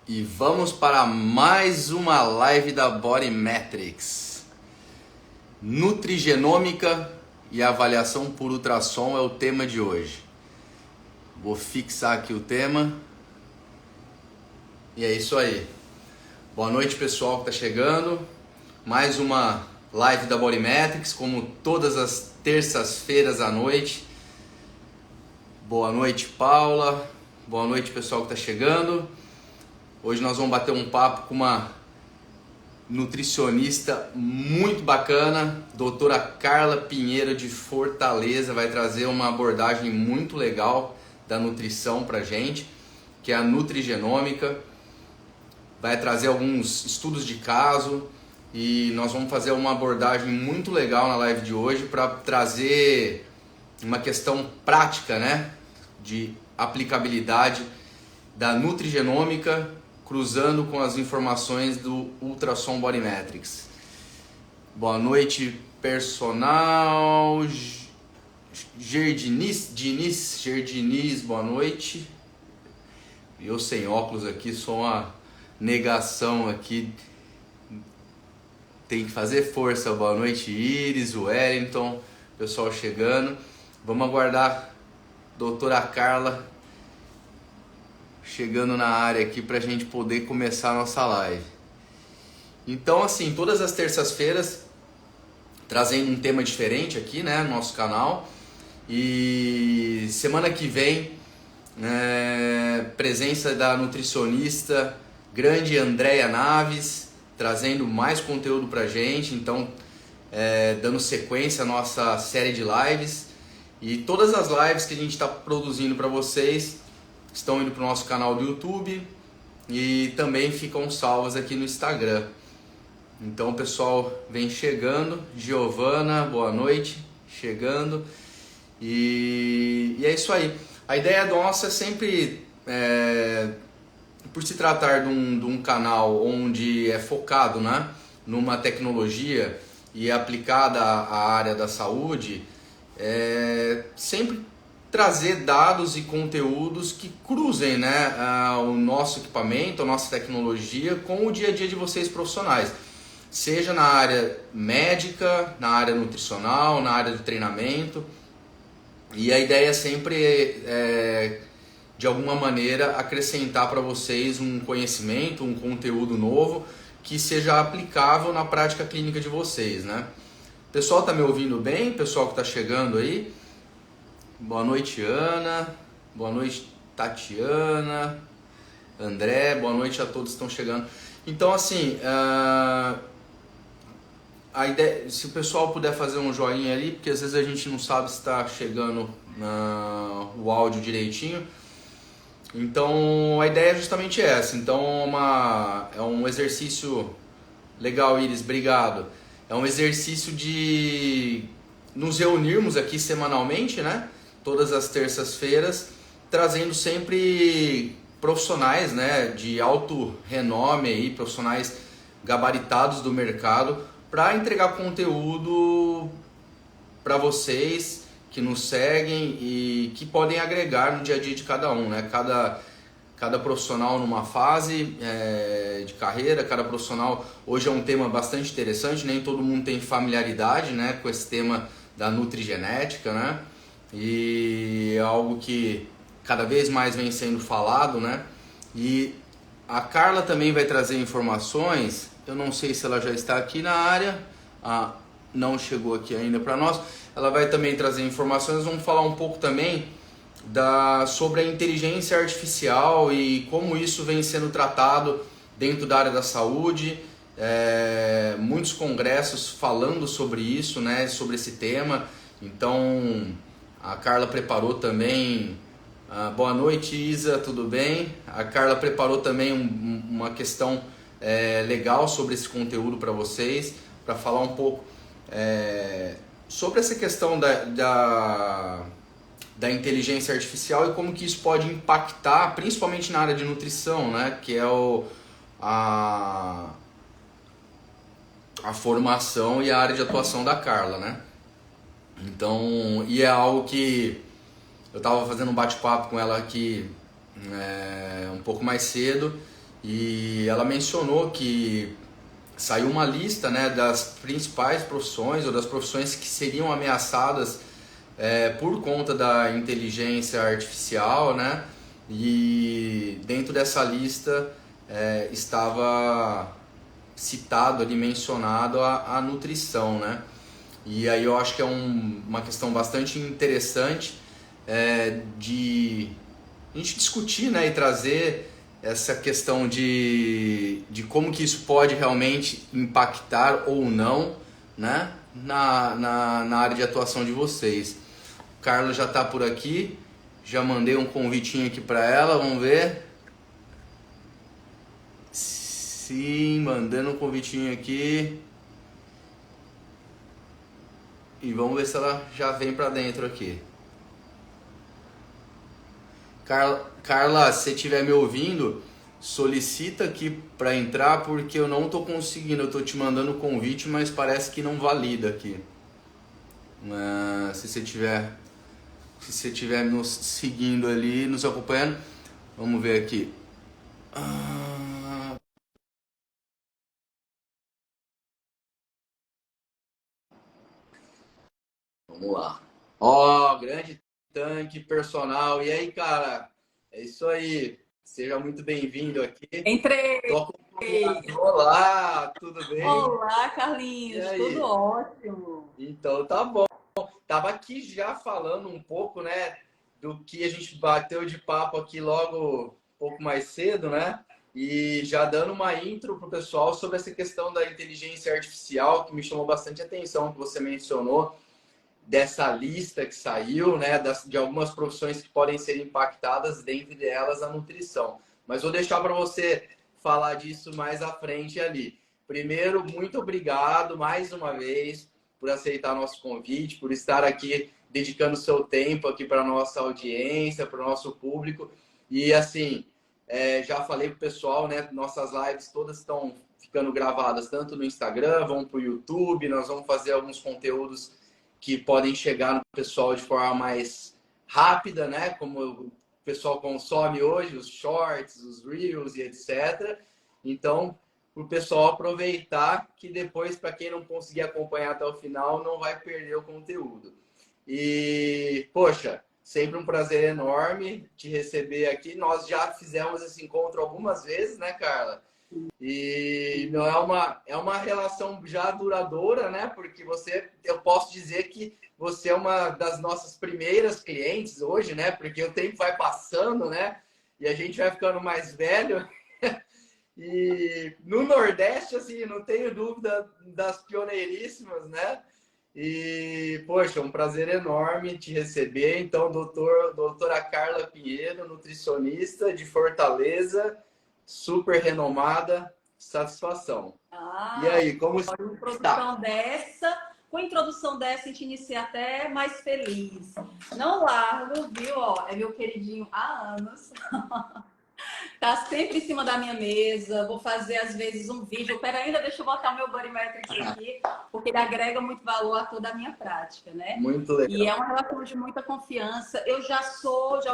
E vamos para mais uma live da Body Metrics. Nutrigenômica e avaliação por ultrassom é o tema de hoje. Vou fixar aqui o tema. E é isso aí. Boa noite, pessoal que está chegando. Mais uma live da Body Metrics, como todas as terças-feiras à noite. Boa noite, Paula. Boa noite, pessoal que está chegando. Hoje nós vamos bater um papo com uma nutricionista muito bacana, doutora Carla Pinheiro de Fortaleza, vai trazer uma abordagem muito legal da nutrição pra gente, que é a nutrigenômica, vai trazer alguns estudos de caso e nós vamos fazer uma abordagem muito legal na live de hoje para trazer uma questão prática, né, de aplicabilidade da nutrigenômica cruzando com as informações do Ultrassom Body Metrics. Boa noite, personal. Gerdiniz, boa noite. Eu sem óculos aqui, sou uma negação aqui. Tem que fazer força. Boa noite, Iris, Wellington, pessoal chegando. Vamos aguardar a doutora Carla chegando na área aqui para a gente poder começar a nossa live. Então, assim, todas as terças-feiras trazendo um tema diferente aqui, né, no nosso canal. E semana que vem, presença da nutricionista grande Andréia Naves, trazendo mais conteúdo pra gente. Então, dando sequência à nossa série de lives. E todas as lives que a gente está produzindo para vocês estão indo para o nosso canal do YouTube e também ficam salvas aqui no Instagram. Então o pessoal vem chegando. Giovana, boa noite, chegando. E é isso aí. A ideia nossa é sempre, por se tratar de um canal onde é focado, né, numa tecnologia e é aplicada à área da saúde, sempre trazer dados e conteúdos que cruzem, né, o nosso equipamento, a nossa tecnologia com o dia a dia de vocês profissionais, seja na área médica, na área nutricional, na área de treinamento. E a ideia sempre é de alguma maneira acrescentar para vocês um conhecimento, um conteúdo novo que seja aplicável na prática clínica de vocês, né? O pessoal tá me ouvindo bem? Pessoal que está chegando aí? Boa noite, Ana. Boa noite, Tatiana. André. Boa noite a todos que estão chegando. Então, assim, a ideia, se o pessoal puder fazer um joinha ali, porque às vezes a gente não sabe se está chegando o áudio direitinho. Então, a ideia é justamente essa. Então, é um exercício legal, Iris. Obrigado. É um exercício de nos reunirmos aqui semanalmente, né? Todas as terças-feiras, trazendo sempre profissionais, né, de alto renome, aí, profissionais gabaritados do mercado, para entregar conteúdo para vocês que nos seguem e que podem agregar no dia a dia de cada um, né? Cada profissional numa fase de carreira, cada profissional. Hoje é um tema bastante interessante, nem todo mundo tem familiaridade, né, com esse tema da nutrigenética, né? E é algo que cada vez mais vem sendo falado, né? E a Carla também vai trazer informações. Eu não sei se ela já está aqui na área, não chegou aqui ainda para nós. Ela vai também trazer informações. Vamos falar um pouco também sobre a inteligência artificial e como isso vem sendo tratado dentro da área da saúde. Muitos congressos falando sobre isso, né? Sobre esse tema. Então a Carla preparou também. Boa noite, Isa, tudo bem? A Carla preparou também uma questão legal sobre esse conteúdo para vocês, para falar um pouco sobre essa questão da inteligência artificial e como que isso pode impactar, principalmente na área de nutrição, né? Que é a formação e a área de atuação da Carla, né? Então, e é algo que eu estava fazendo um bate-papo com ela aqui um pouco mais cedo e ela mencionou que saiu uma lista, né, das principais profissões ou das profissões que seriam ameaçadas por conta da inteligência artificial, né? E dentro dessa lista estava citado ali, mencionado a nutrição, né? E aí eu acho que é uma questão bastante interessante de a gente discutir, né, e trazer essa questão de como que isso pode realmente impactar ou não, né, na área de atuação de vocês. O Carla já está por aqui, já mandei um convitinho aqui para ela, vamos ver. Sim, mandando um convitinho aqui. E vamos ver se ela já vem para dentro aqui. Carla, se você estiver me ouvindo, solicita aqui para entrar porque eu não estou conseguindo. Eu estou te mandando o convite, mas parece que não valida aqui. Se você estiver nos seguindo ali, nos acompanhando, vamos ver aqui. Vamos lá. Ó, grande tanque personal. E aí, cara? É isso aí. Seja muito bem-vindo aqui. Entrei! Tô acompanhando. Olá, tudo bem? Olá, E Carlinhos, tudo aí? ótimo. Então tá bom. Tava aqui já falando um pouco, né, do que a gente bateu de papo aqui logo um pouco mais cedo, né? E já dando uma intro pro pessoal sobre essa questão da inteligência artificial, que me chamou bastante atenção, que você mencionou, dessa lista que saiu, né, de algumas profissões que podem ser impactadas, dentre delas a nutrição. Mas vou deixar para você falar disso mais à frente ali. Primeiro, muito obrigado mais uma vez por aceitar nosso convite, por estar aqui dedicando seu tempo aqui para a nossa audiência, para o nosso público. E assim, já falei para o pessoal, né, nossas lives todas estão ficando gravadas tanto no Instagram, vão para o YouTube, nós vamos fazer alguns conteúdos que podem chegar no pessoal de forma mais rápida, né? Como o pessoal consome hoje, os shorts, os reels e etc. Então, para o pessoal aproveitar que depois, para quem não conseguir acompanhar até o final, não vai perder o conteúdo. E, poxa, sempre um prazer enorme te receber aqui. Nós já fizemos esse encontro algumas vezes, né, Carla? E não é uma relação já duradoura, né? Porque eu posso dizer que você é uma das nossas primeiras clientes hoje, né? Porque o tempo vai passando, né? E a gente vai ficando mais velho. E no Nordeste, assim, não tenho dúvida das pioneiríssimas, né? E, poxa, um prazer enorme te receber. Então, doutora Carla Pinheiro, nutricionista de Fortaleza, super renomada, satisfação. E aí, como está? Com a introdução dessa, a gente inicia até mais feliz. Não largo, viu? Ó, é meu queridinho há anos. Tá sempre em cima da minha mesa. Vou fazer, às vezes, um vídeo. Pera ainda, deixa eu botar o meu Body Metrics aqui, porque ele agrega muito valor a toda a minha prática, né? Muito legal. E é uma relação de muita confiança. Eu já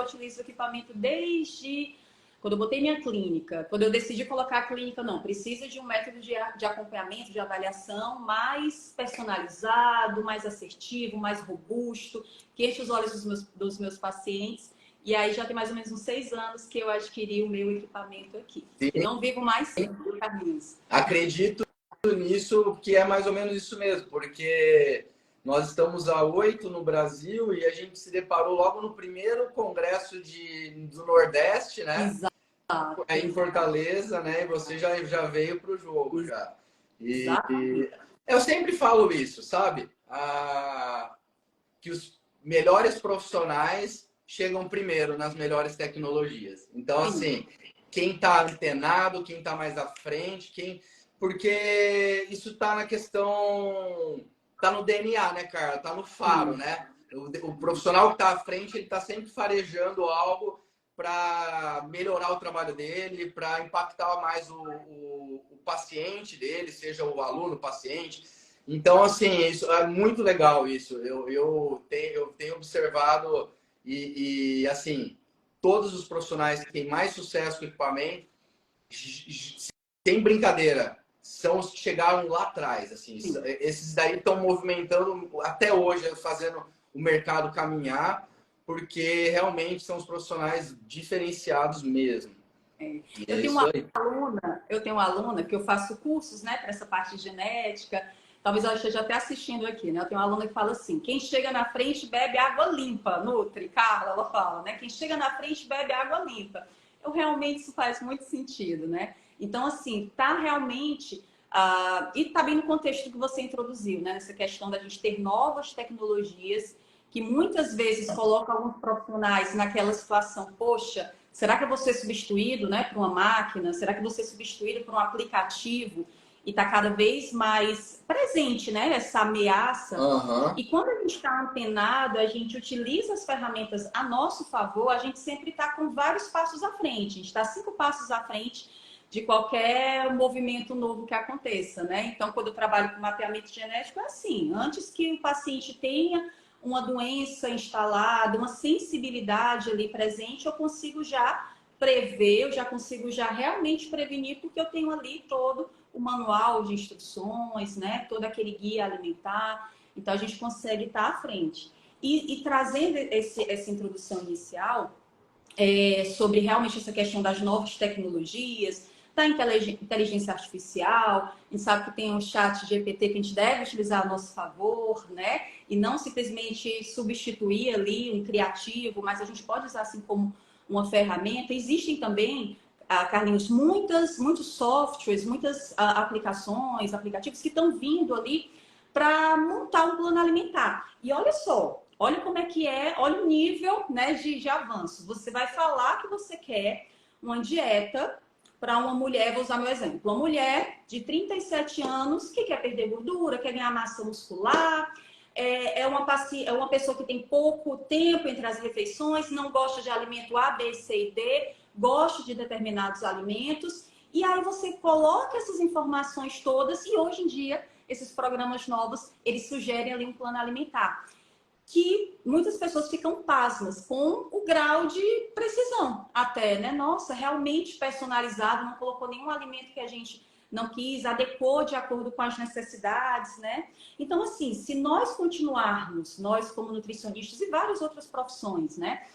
utilizo o equipamento desde quando eu botei minha clínica. Quando eu decidi colocar a clínica, não, precisa de um método de acompanhamento, de avaliação mais personalizado, mais assertivo, mais robusto, que enche os olhos dos meus pacientes. E aí já tem mais ou menos uns 6 anos que eu adquiri o meu equipamento aqui. Sim. Eu não vivo mais sem, Carlinhos. Acredito nisso, que é mais ou menos isso mesmo, porque nós estamos há 8 no Brasil e a gente se deparou logo no primeiro congresso do Nordeste, né? Exato. Em Fortaleza, né? E você já veio para o jogo já. E eu sempre falo isso, sabe? Que os melhores profissionais chegam primeiro nas melhores tecnologias. Então, assim, quem está antenado, quem está mais à frente, porque isso está na questão, está no DNA, né, Carla? Está no faro, né? O profissional que está à frente, ele está sempre farejando algo para melhorar o trabalho dele, para impactar mais o paciente dele, seja o aluno, o paciente. Então, assim, isso é muito legal isso. Eu tenho observado assim, todos os profissionais que têm mais sucesso com o equipamento sem brincadeira, são os que chegaram lá atrás, assim. Sim. Esses daí estão movimentando até hoje, fazendo o mercado caminhar, porque realmente são os profissionais diferenciados mesmo. E Eu tenho uma aluna, que eu faço cursos, né, para essa parte de genética. Talvez ela esteja até assistindo aqui, né? Eu tenho uma aluna que fala assim: quem chega na frente bebe água limpa. Nutri, Carla, ela fala, né? Quem chega na frente bebe água limpa. Eu realmente isso faz muito sentido, né? Então, assim, tá realmente e tá bem no contexto que você introduziu, né? Nessa questão da gente ter novas tecnologias que muitas vezes colocam alguns profissionais naquela situação, poxa, será que eu vou ser substituído, né, por uma máquina? Será que eu vou ser substituído por um aplicativo? E está cada vez mais presente, né, essa ameaça. Uhum. E quando a gente está antenado, a gente utiliza as ferramentas a nosso favor, a gente sempre está com vários passos à frente. A gente está 5 passos à frente de qualquer movimento novo que aconteça, né? Então, quando eu trabalho com mapeamento genético, é assim: antes que o paciente tenha uma doença instalada, uma sensibilidade ali presente, eu consigo já prever, eu já consigo já realmente prevenir, porque eu tenho ali todo o manual de instruções, né? Todo aquele guia alimentar. Então, a gente consegue estar à frente. E trazendo essa introdução inicial sobre realmente essa questão das novas tecnologias, da inteligência artificial, a gente sabe que tem um chat GPT que a gente deve utilizar a nosso favor, né? E não simplesmente substituir ali um criativo, mas a gente pode usar assim como uma ferramenta. Existem também, Carlinhos, muitos softwares, muitas aplicações, aplicativos que estão vindo ali para montar um plano alimentar. E olha só, olha como é que é, olha o nível, né, de avanço. Você vai falar que você quer uma dieta para uma mulher, vou usar meu exemplo, uma mulher de 37 anos que quer perder gordura, quer ganhar massa muscular, é uma pessoa que tem pouco tempo entre as refeições, não gosta de alimento A, B, C e D, gosta de determinados alimentos, e aí você coloca essas informações todas e hoje em dia esses programas novos, eles sugerem ali um plano alimentar, que muitas pessoas ficam pasmas com o grau de precisão até, né? Nossa, realmente personalizado, não colocou nenhum alimento que a gente não quis, adequou de acordo com as necessidades, né? Então, assim, se nós continuarmos, nós como nutricionistas e várias outras profissões, né?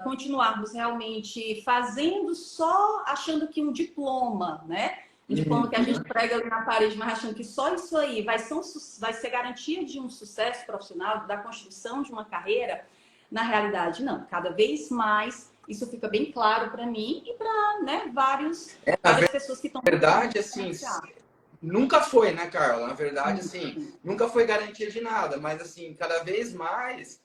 Continuarmos realmente fazendo só, achando que um diploma, né? Um diploma que a gente prega ali na parede, mas achando que só isso aí vai ser garantia de um sucesso profissional, da construção de uma carreira, na realidade, não. Cada vez mais isso fica bem claro para mim e para, né, várias pessoas que estão... Na verdade, assim, nunca foi, né, Carla? Na verdade, assim, nunca foi garantia de nada, mas, assim, cada vez mais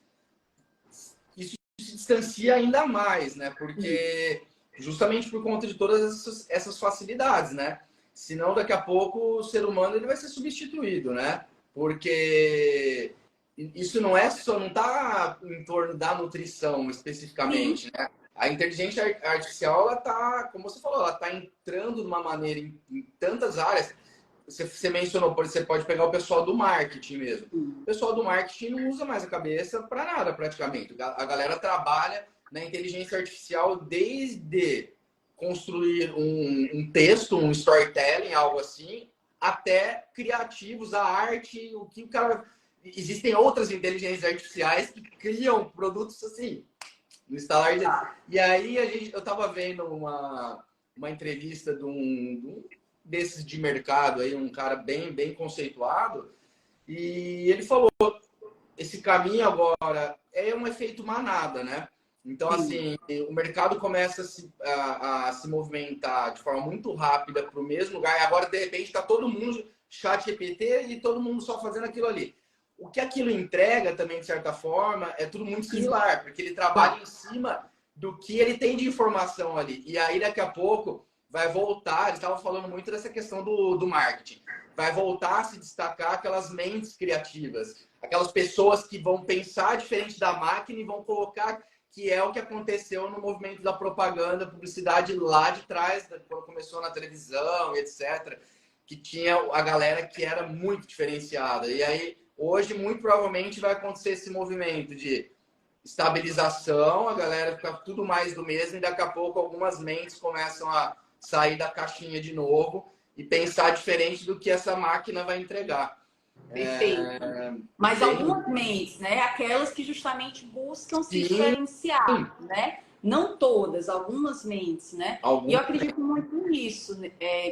isso se distancia ainda mais, né? Porque justamente por conta de todas essas facilidades, né? Senão, daqui a pouco, o ser humano ele vai ser substituído, né? Porque isso não está em torno da nutrição especificamente, né? A inteligência artificial, ela tá, como você falou, ela está entrando de uma maneira em tantas áreas. Você mencionou, você pode pegar o pessoal do marketing mesmo. O pessoal do marketing não usa mais a cabeça para nada, praticamente. A galera trabalha na inteligência artificial desde construir um texto, um storytelling, algo assim, até criativos, a arte, o que o cara... Existem outras inteligências artificiais que criam produtos assim, no instalar de... E aí eu estava vendo uma entrevista de um desses de mercado aí, um cara bem conceituado, e ele falou: esse caminho agora é um efeito manada, né? Então, assim, o mercado começa a se movimentar de forma muito rápida para o mesmo lugar, e agora, de repente, está todo mundo chat GPT e todo mundo só fazendo aquilo ali. O que aquilo entrega também, de certa forma, é tudo muito similar, porque ele trabalha em cima do que ele tem de informação ali. E aí, daqui a pouco, vai voltar, eles estavam falando muito dessa questão do marketing, vai voltar a se destacar aquelas mentes criativas, aquelas pessoas que vão pensar diferente da máquina e vão colocar, que é o que aconteceu no movimento da propaganda, publicidade lá de trás, quando começou na televisão, etc., que tinha a galera que era muito diferenciada. E aí, hoje, muito provavelmente, vai acontecer esse movimento de estabilização, a galera fica tudo mais do mesmo, e daqui a pouco algumas mentes começam a sair da caixinha de novo e pensar diferente do que essa máquina vai entregar. Perfeito. Mas Bem... algumas mentes, né? Aquelas que justamente buscam se Sim. diferenciar, né? Não todas, algumas mentes, né? E eu acredito muito nisso,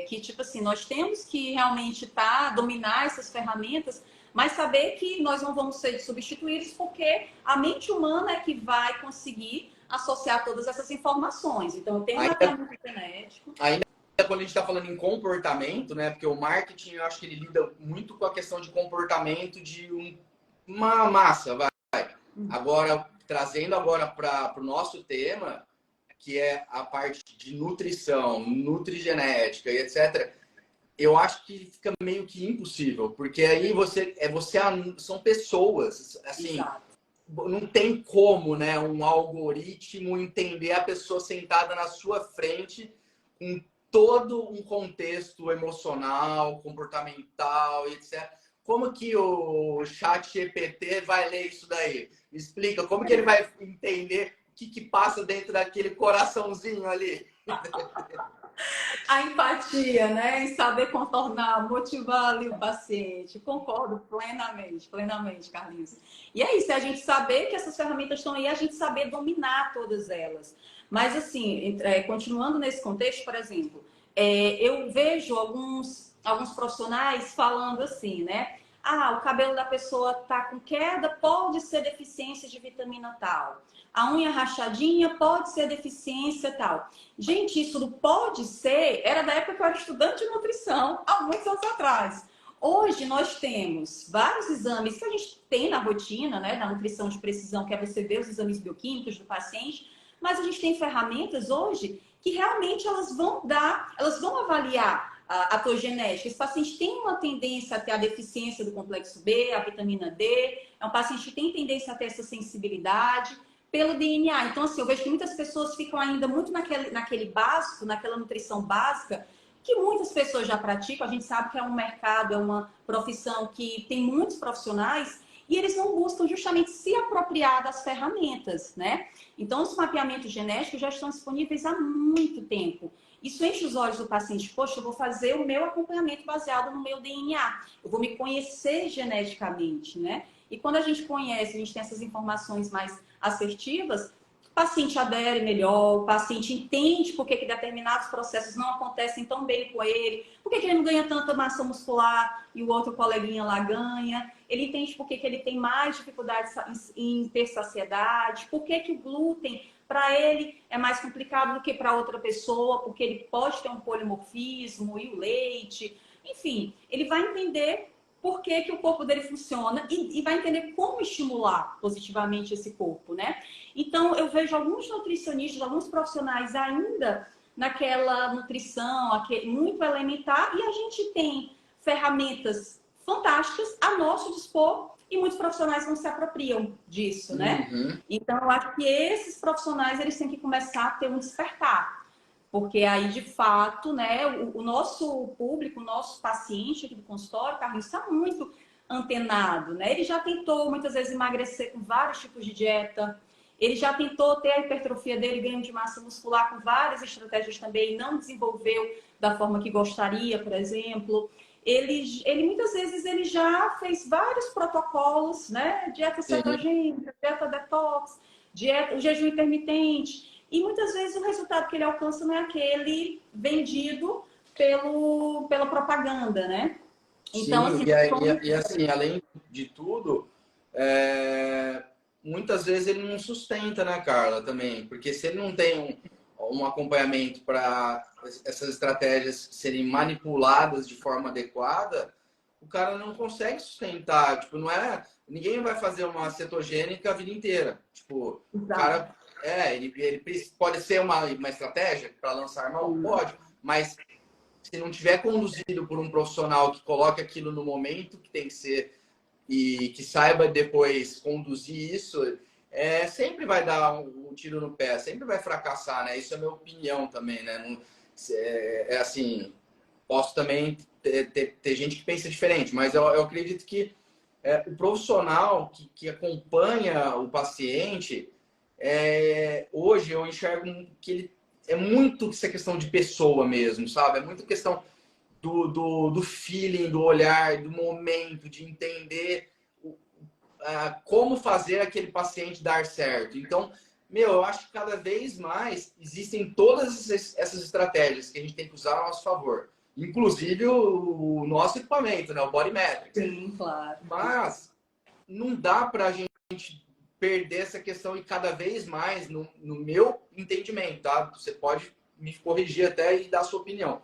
que tipo assim, nós temos que realmente dominar essas ferramentas, mas saber que nós não vamos ser substituídos, porque a mente humana é que vai conseguir associar todas essas informações. Então, eu tenho um mapeamento genético. Ainda quando a gente está falando em comportamento, né? Porque o marketing, eu acho que ele lida muito com a questão de comportamento de uma massa, vai. Agora, trazendo agora para o nosso tema, que é a parte de nutrição, nutrigenética e etc., eu acho que fica meio que impossível, porque aí são pessoas, assim, exato. Não tem como, né, um algoritmo entender a pessoa sentada na sua frente com todo um contexto emocional, comportamental, etc. Como que o chat GPT vai ler isso daí? Me explica, como que ele vai entender o que passa dentro daquele coraçãozinho ali? A empatia, né? Em saber contornar, motivar ali o paciente. Concordo plenamente, Carlinhos. E é isso, é a gente saber que essas ferramentas estão aí, a gente saber dominar todas elas. Mas, assim, continuando nesse contexto, por exemplo, eu vejo alguns profissionais falando assim, né? Ah, o cabelo da pessoa tá com queda, pode ser deficiência de vitamina tal. A unha rachadinha pode ser deficiência tal. Gente, isso do pode ser era da época que eu era estudante de nutrição, há muitos anos atrás. Hoje nós temos vários exames que a gente tem na rotina, né, da nutrição de precisão, que é você ver os exames bioquímicos do paciente, mas a gente tem ferramentas hoje que realmente elas vão avaliar a tua genética. Esse paciente tem uma tendência a ter a deficiência do complexo B, a vitamina D, é um paciente que tem tendência a ter essa sensibilidade pelo DNA. Então, assim, eu vejo que muitas pessoas ficam ainda muito naquele básico, naquela nutrição básica, que muitas pessoas já praticam. A gente sabe que é um mercado, é uma profissão que tem muitos profissionais e eles não buscam justamente se apropriar das ferramentas, né? Então, os mapeamentos genéticos já estão disponíveis há muito tempo. Isso enche os olhos do paciente. Poxa, eu vou fazer o meu acompanhamento baseado no meu DNA. Eu vou me conhecer geneticamente, né? E quando a gente conhece, a gente tem essas informações mais assertivas, o paciente adere melhor, o paciente entende por que determinados processos não acontecem tão bem com ele, por que ele não ganha tanta massa muscular e o outro coleguinha lá ganha, ele entende por que ele tem mais dificuldades em ter saciedade, por que o glúten para ele é mais complicado do que para outra pessoa, porque ele pode ter um polimorfismo e o leite, enfim, ele vai entender por que o corpo dele funciona e vai entender como estimular positivamente esse corpo, né? Então, eu vejo alguns nutricionistas, alguns profissionais ainda naquela nutrição muito elementar e a gente tem ferramentas fantásticas a nosso dispor e muitos profissionais não se apropriam disso, né? Então, eu acho que esses profissionais, eles têm que começar a ter um despertar. Porque aí, de fato, né, o nosso público, o nosso paciente aqui do consultório, Carlinhos, está muito antenado, né? Ele já tentou, muitas vezes, emagrecer com vários tipos de dieta. Ele já tentou ter a hipertrofia dele, ganho de massa muscular com várias estratégias também, e não desenvolveu da forma que gostaria, por exemplo. Ele muitas vezes, ele já fez vários protocolos, né? Dieta cetogênica, dieta detox, o jejum intermitente. E muitas vezes o resultado que ele alcança não é aquele vendido pela propaganda, né? Então, sim, assim, assim, além de tudo, muitas vezes ele não sustenta, né, Carla, também. Porque se ele não tem um acompanhamento para essas estratégias serem manipuladas de forma adequada, o cara não consegue sustentar. Tipo, não é... Ninguém vai fazer uma cetogênica a vida inteira. Tipo, exato. O cara... ele pode ser uma estratégia para lançar mão? Pode, mas se não tiver conduzido por um profissional que coloque aquilo no momento que tem que ser e que saiba depois conduzir isso, sempre vai dar um tiro no pé, sempre vai fracassar, né? Isso é a minha opinião também, né? Não, assim, posso também ter gente que pensa diferente, mas eu acredito que o profissional que acompanha o paciente, hoje eu enxergo que é muito essa questão de pessoa mesmo, sabe? É muito questão do feeling, do olhar, do momento, de entender como fazer aquele paciente dar certo. Então, eu acho que cada vez mais existem todas essas estratégias que a gente tem que usar a nosso favor. Inclusive o nosso equipamento, né? O Body Metrics. Sim, claro. Mas não dá para a gente perder essa questão e cada vez mais, no meu entendimento, tá? Você pode me corrigir até e dar a sua opinião.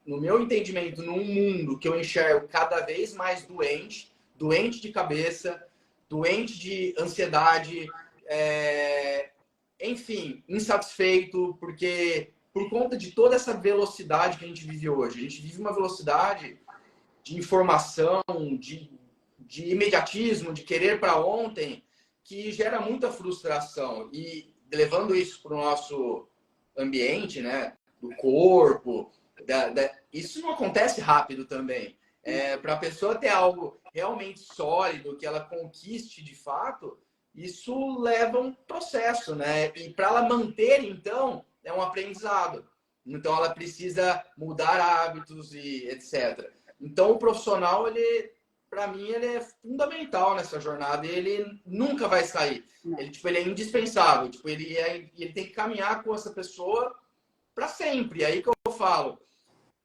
No meu entendimento, num mundo que eu enxergo cada vez mais doente de cabeça, doente de ansiedade, enfim, insatisfeito, porque por conta de toda essa velocidade que a gente vive hoje, a gente vive uma velocidade de informação, de imediatismo, de querer para ontem, que gera muita frustração. E levando isso para o nosso ambiente, né, do corpo, isso não acontece rápido também. Para a pessoa ter algo realmente sólido, que ela conquiste de fato, isso leva um processo, né? E para ela manter, então, é um aprendizado. Então, ela precisa mudar hábitos e etc. Então, o profissional, para mim, ele é fundamental nessa jornada. Ele nunca vai sair. Ele é indispensável. Ele tem que caminhar com essa pessoa para sempre. E aí que eu falo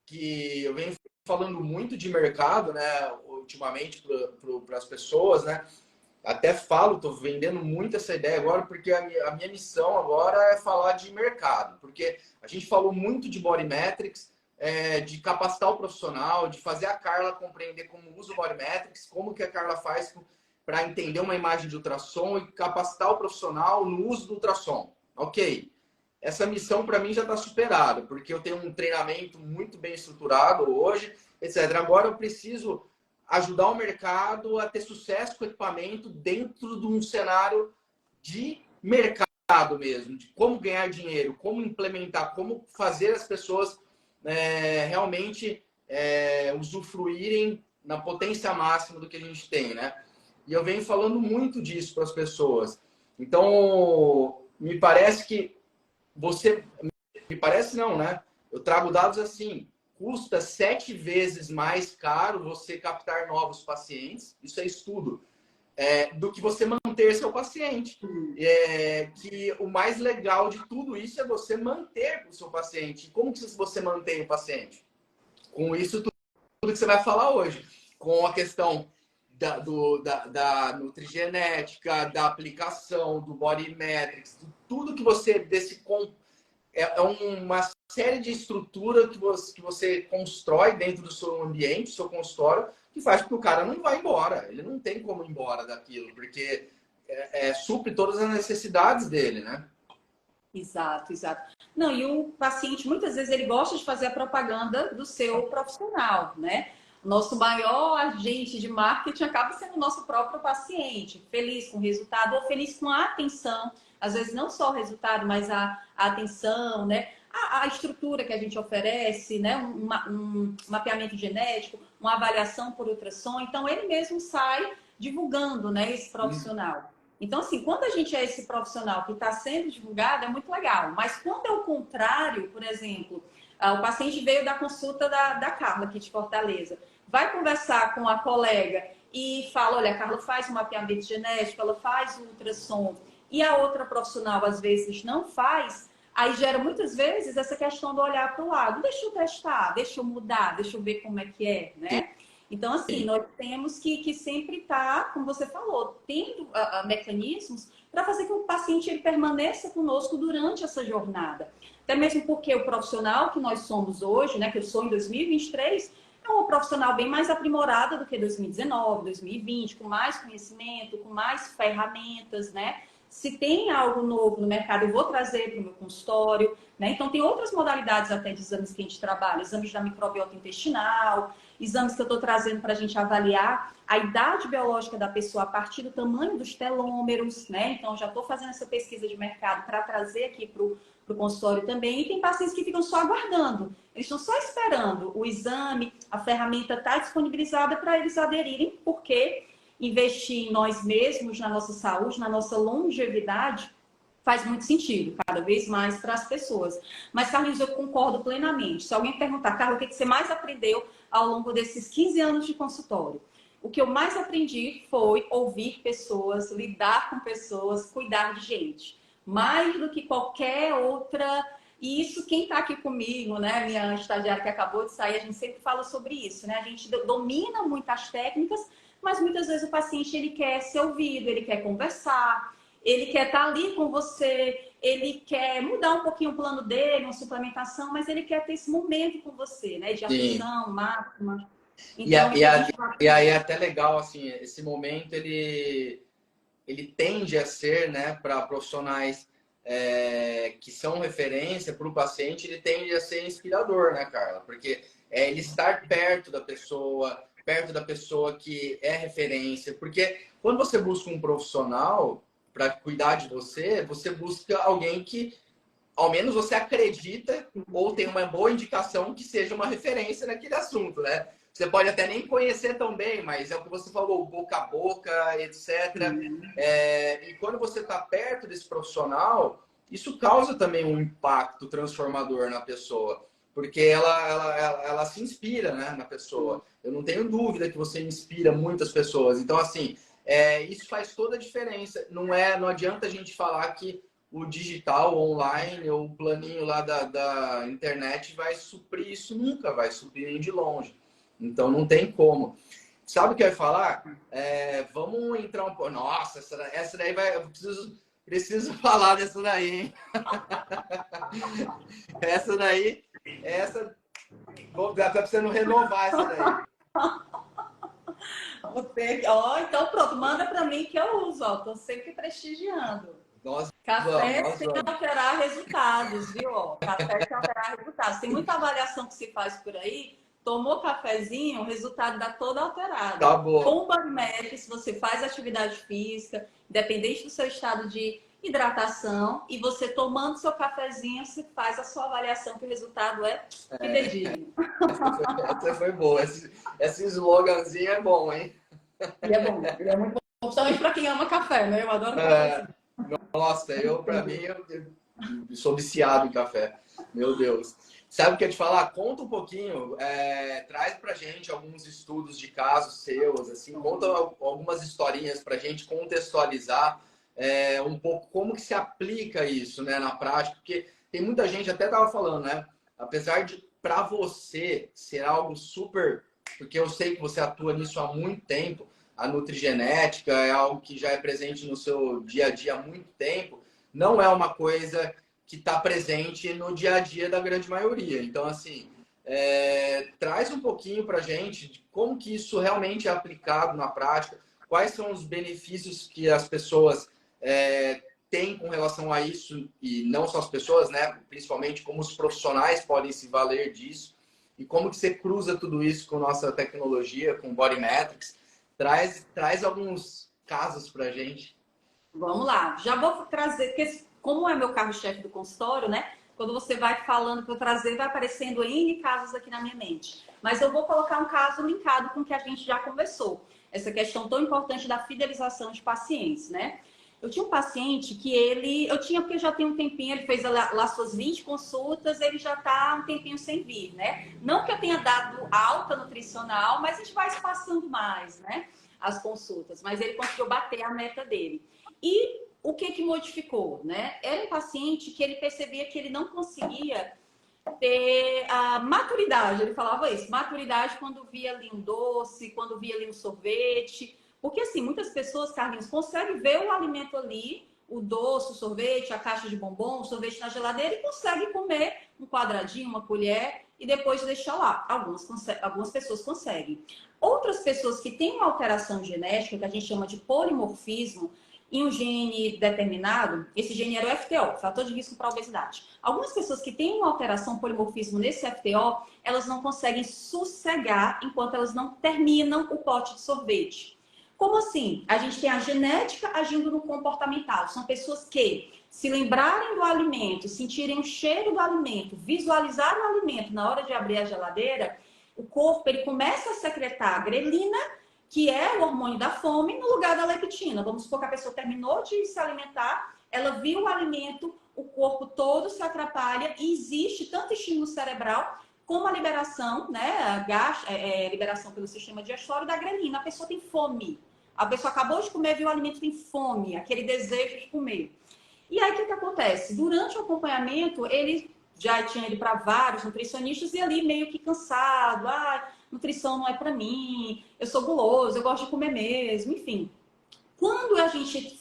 que eu venho falando muito de mercado, né, ultimamente para as pessoas, né? Até falo, estou vendendo muito essa ideia agora, porque a minha missão agora é falar de mercado. Porque a gente falou muito de Body Metrics, de capacitar o profissional, de fazer a Carla compreender como usa o Body Metrics, como que a Carla faz para entender uma imagem de ultrassom e capacitar o profissional no uso do ultrassom. Ok. Essa missão para mim já está superada, porque eu tenho um treinamento muito bem estruturado hoje, etc. Agora eu preciso ajudar o mercado a ter sucesso com o equipamento dentro de um cenário de mercado mesmo, de como ganhar dinheiro, como implementar, como fazer as pessoas realmente usufruírem na potência máxima do que a gente tem, né? E eu venho falando muito disso para as pessoas. Então, me parece que me parece não, né? Eu trago dados assim, custa 7 vezes mais caro você captar novos pacientes, isso é estudo, do que você manter seu paciente. Que o mais legal de tudo isso é você manter o seu paciente. Como que você mantém o paciente? Com isso tudo que você vai falar hoje. Com a questão da nutrigenética, da aplicação, do body metrics, tudo que você uma série de estrutura que você constrói dentro do seu ambiente, do seu consultório, que faz com que o cara não vá embora. Ele não tem como ir embora daquilo, porque supre todas as necessidades dele, né? Exato, exato. Não, e o paciente, muitas vezes, ele gosta de fazer a propaganda do seu profissional, né? O nosso maior agente de marketing acaba sendo o nosso próprio paciente, feliz com o resultado ou feliz com a atenção. Às vezes, não só o resultado, mas a atenção, né? A estrutura que a gente oferece, né? Um mapeamento genético, uma avaliação por ultrassom. Então, ele mesmo sai divulgando, né, esse profissional. Então, assim, quando a gente é esse profissional que está sendo divulgado, é muito legal. Mas quando é o contrário, por exemplo, o paciente veio da consulta da Carla, aqui de Fortaleza, vai conversar com a colega e fala, olha, a Carla faz um mapeamento genético, ela faz o ultrassom, e a outra profissional, às vezes, não faz, aí gera muitas vezes essa questão do olhar para o lado. Deixa eu testar, deixa eu mudar, deixa eu ver como é que é, né? Então, assim, nós temos que sempre estar, como você falou, tendo mecanismos para fazer com que o paciente ele permaneça conosco durante essa jornada. Até mesmo porque o profissional que nós somos hoje, né, que eu sou em 2023, é um profissional bem mais aprimorado do que 2019, 2020, com mais conhecimento, com mais ferramentas, né? Se tem algo novo no mercado, eu vou trazer para o meu consultório, né? Então, tem outras modalidades até de exames que a gente trabalha, exames da microbiota intestinal, exames que eu estou trazendo para a gente avaliar a idade biológica da pessoa a partir do tamanho dos telômeros, né? Então, já estou fazendo essa pesquisa de mercado para trazer aqui para o consultório também. E tem pacientes que ficam só aguardando. Eles estão só esperando o exame, a ferramenta está disponibilizada para eles aderirem, porque investir em nós mesmos, na nossa saúde, na nossa longevidade, faz muito sentido, cada vez mais para as pessoas. Mas, Carlinhos, eu concordo plenamente. Se alguém perguntar, Carla, o que você mais aprendeu ao longo desses 15 anos de consultório? O que eu mais aprendi foi ouvir pessoas, lidar com pessoas, cuidar de gente. Mais do que qualquer outra. E isso, quem está aqui comigo, né? Minha estagiária que acabou de sair, a gente sempre fala sobre isso, né? A gente domina muitas técnicas, mas muitas vezes o paciente ele quer ser ouvido, ele quer conversar, ele quer estar ali com você, ele quer mudar um pouquinho o plano dele, uma suplementação, mas ele quer ter esse momento com você, né? De Sim. atenção máxima. E, Então, isso a gente vai... e aí é até legal, assim, esse momento ele tende a ser, né, para profissionais que são referência para o paciente, ele tende a ser inspirador, né, Carla? Porque ele estar perto da pessoa que é referência. Porque quando você busca um profissional para cuidar de você, você busca alguém que, ao menos você acredita ou tem uma boa indicação que seja uma referência naquele assunto, né? Você pode até nem conhecer tão bem, mas é o que você falou, boca a boca, etc. E quando você está perto desse profissional, isso causa também um impacto transformador na pessoa, porque ela se inspira, né, na pessoa. Eu não tenho dúvida que você inspira muitas pessoas. Então, assim, isso faz toda a diferença. Não adianta a gente falar que o digital, online, ou o planinho lá da internet vai suprir isso, nunca vai suprir nem de longe. Então não tem como. Sabe o que eu ia falar? Vamos entrar um pouco. Nossa, essa daí vai. Eu preciso falar dessa daí, hein? Essa daí. Tá precisando renovar essa daí. Então pronto, manda para mim que eu uso, ó. Tô sempre prestigiando. Nós Café vamos. sem alterar resultados, viu? Ó, café sem alterar resultados. Tem muita avaliação que se faz por aí. Tomou cafezinho, o resultado dá todo alterado. Tá bom. Com o Bodymatch, se você faz atividade física, independente do seu estado de hidratação, e você tomando seu cafezinho, você faz a sua avaliação que o resultado é fidedigno. Essa foi boa. Esse sloganzinho é bom, hein? E é bom, ele é muito bom. Principalmente para quem ama café, né? Eu adoro cafezinho. Nossa, pra mim, eu sou viciado em café. Meu Deus. Sabe o que eu ia te falar? Conta um pouquinho, traz pra gente alguns estudos de casos seus, assim, conta algumas historinhas pra gente contextualizar um pouco como que se aplica isso, né, na prática, porque tem muita gente, até tava falando, né, apesar de pra você ser algo super, porque eu sei que você atua nisso há muito tempo, a nutrigenética é algo que já é presente no seu dia a dia há muito tempo, não é uma coisa que está presente no dia a dia da grande maioria. Então, assim, traz um pouquinho para a gente de como que isso realmente é aplicado na prática, quais são os benefícios que as pessoas têm com relação a isso, e não só as pessoas, né? Principalmente como os profissionais podem se valer disso, e como que você cruza tudo isso com nossa tecnologia, com Body Metrics. Traz alguns casos para a gente. Vamos lá. Já vou trazer, porque como é meu carro-chefe do consultório, né? Quando você vai falando para eu trazer, vai aparecendo N casos aqui na minha mente. Mas eu vou colocar um caso linkado com o que a gente já conversou. Essa questão tão importante da fidelização de pacientes, né? Eu tinha um paciente que porque já tem um tempinho, ele fez lá suas 20 consultas, ele já está um tempinho sem vir, né? Não que eu tenha dado alta nutricional, mas a gente vai espaçando mais, né? As consultas, mas ele conseguiu bater a meta dele. E o que modificou, né? Era um paciente que ele percebia que ele não conseguia ter a maturidade, ele falava isso, maturidade quando via ali um doce, quando via ali um sorvete, porque assim, muitas pessoas, Carlinhos, conseguem ver o alimento ali, o doce, o sorvete, a caixa de bombom, o sorvete na geladeira e conseguem comer um quadradinho, uma colher e depois deixar lá. Algumas pessoas conseguem. Outras pessoas que têm uma alteração genética, que a gente chama de polimorfismo, em um gene determinado, esse gene era o FTO, fator de risco para a obesidade. Algumas pessoas que têm uma alteração polimorfismo nesse FTO, elas não conseguem sossegar enquanto elas não terminam o pote de sorvete. Como assim? A gente tem a genética agindo no comportamental. São pessoas que, se lembrarem do alimento, sentirem o cheiro do alimento, visualizar o alimento na hora de abrir a geladeira, o corpo ele começa a secretar a grelina, que é o hormônio da fome, no lugar da leptina. Vamos supor que a pessoa terminou de se alimentar ela viu o alimento, o corpo todo se atrapalha e existe tanto estímulo cerebral como a liberação, né, liberação pelo sistema digestório da grelina. A pessoa tem fome. A pessoa acabou de comer, viu o alimento, tem fome, aquele desejo de comer. E aí, o que acontece? Durante o acompanhamento, ele já tinha ido para vários nutricionistas e ali meio que cansado. Nutrição não é para mim, eu sou guloso, eu gosto de comer mesmo, enfim. Quando a gente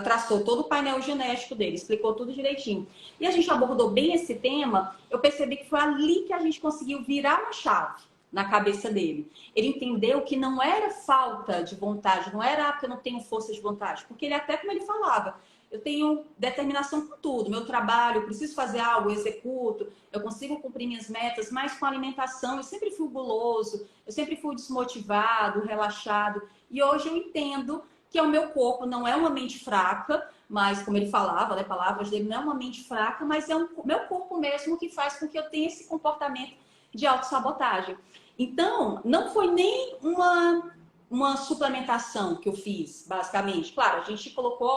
traçou todo o painel genético dele, explicou tudo direitinho, e a gente abordou bem esse tema, eu percebi que foi ali que a gente conseguiu virar uma chave na cabeça dele. Ele entendeu que não era falta de vontade, não era porque eu não tenho força de vontade, porque ele até, como ele falava, eu tenho determinação com tudo, meu trabalho, eu preciso fazer algo, eu executo, eu consigo cumprir minhas metas, mas com alimentação eu sempre fui guloso, eu sempre fui desmotivado, relaxado, e hoje eu entendo que é o meu corpo, não é uma mente fraca, mas como ele falava, né, palavras dele, não é uma mente fraca, mas é o meu corpo mesmo que faz com que eu tenha esse comportamento de autossabotagem. Então, não foi nem uma suplementação que eu fiz, basicamente. Claro, a gente colocou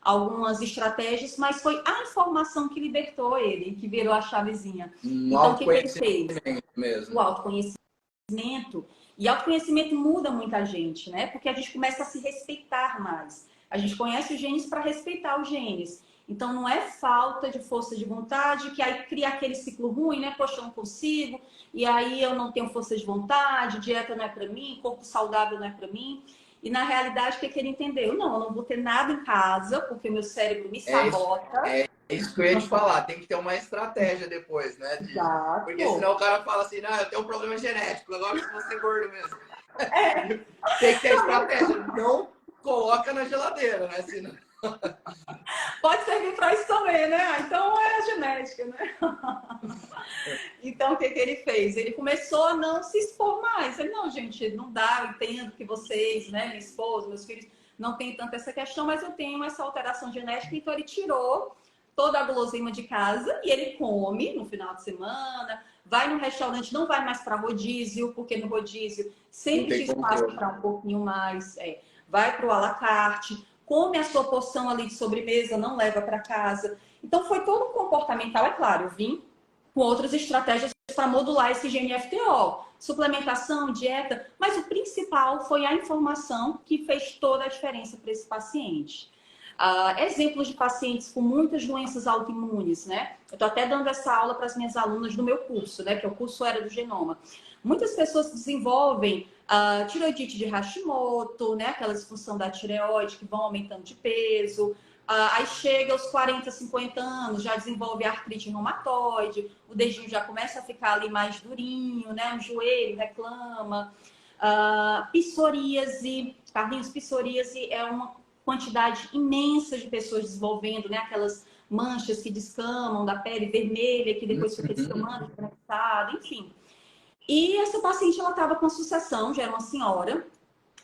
algumas estratégias, mas foi a informação que libertou ele, que virou a chavezinha. Então, o que ele fez? Mesmo. O autoconhecimento. E autoconhecimento muda muita gente, né? Porque a gente começa a se respeitar mais. A gente conhece os genes para respeitar os genes. Então, não é falta de força de vontade, que aí cria aquele ciclo ruim, né? Poxa, eu não consigo, e aí eu não tenho força de vontade, dieta não é para mim, corpo saudável não é para mim. E na realidade, o que ele entendeu? Não, eu não vou ter nada em casa, porque meu cérebro me sabota. É isso que eu ia te falar, tem que ter uma estratégia depois, né? Exato. Porque senão o cara fala assim, não, eu tenho um problema genético, agora eu vou ser gordo mesmo. Tem que ter estratégia, não coloca na geladeira, né? Senão... Pode servir para isso também, né? Então é a genética, né? Então o que ele fez? Ele começou a não se expor mais. Ele, não, gente, não dá, eu entendo que vocês, né, minha esposa, meus filhos, não tem tanto essa questão, mas eu tenho essa alteração genética, então ele tirou toda a guloseima de casa e ele come no final de semana, vai no restaurante, não vai mais para rodízio, porque no rodízio sempre tinha espaço para um pouquinho mais, vai para o à la carte, come a sua porção ali de sobremesa, não leva para casa. Então foi todo um comportamental, é claro, eu vim com outras estratégias para modular esse GNFTO, suplementação, dieta, mas o principal foi a informação que fez toda a diferença para esse paciente. Exemplos de pacientes com muitas doenças autoimunes, né? Eu estou até dando essa aula para as minhas alunas do meu curso, né? Que é o curso Era do Genoma. Muitas pessoas desenvolvem tireoidite de Hashimoto, né? Aquela disfunção da tireoide que vão aumentando de peso. Aí chega aos 40, 50 anos, já desenvolve artrite reumatoide, o dedinho já começa a ficar ali mais durinho, né? O joelho reclama. Psoríase, Carlinhos, psoríase é uma quantidade imensa de pessoas desenvolvendo, né? Aquelas manchas que descamam da pele vermelha, que depois fica descamando, conectada, enfim. E essa paciente, ela estava com sucessão, já era uma senhora,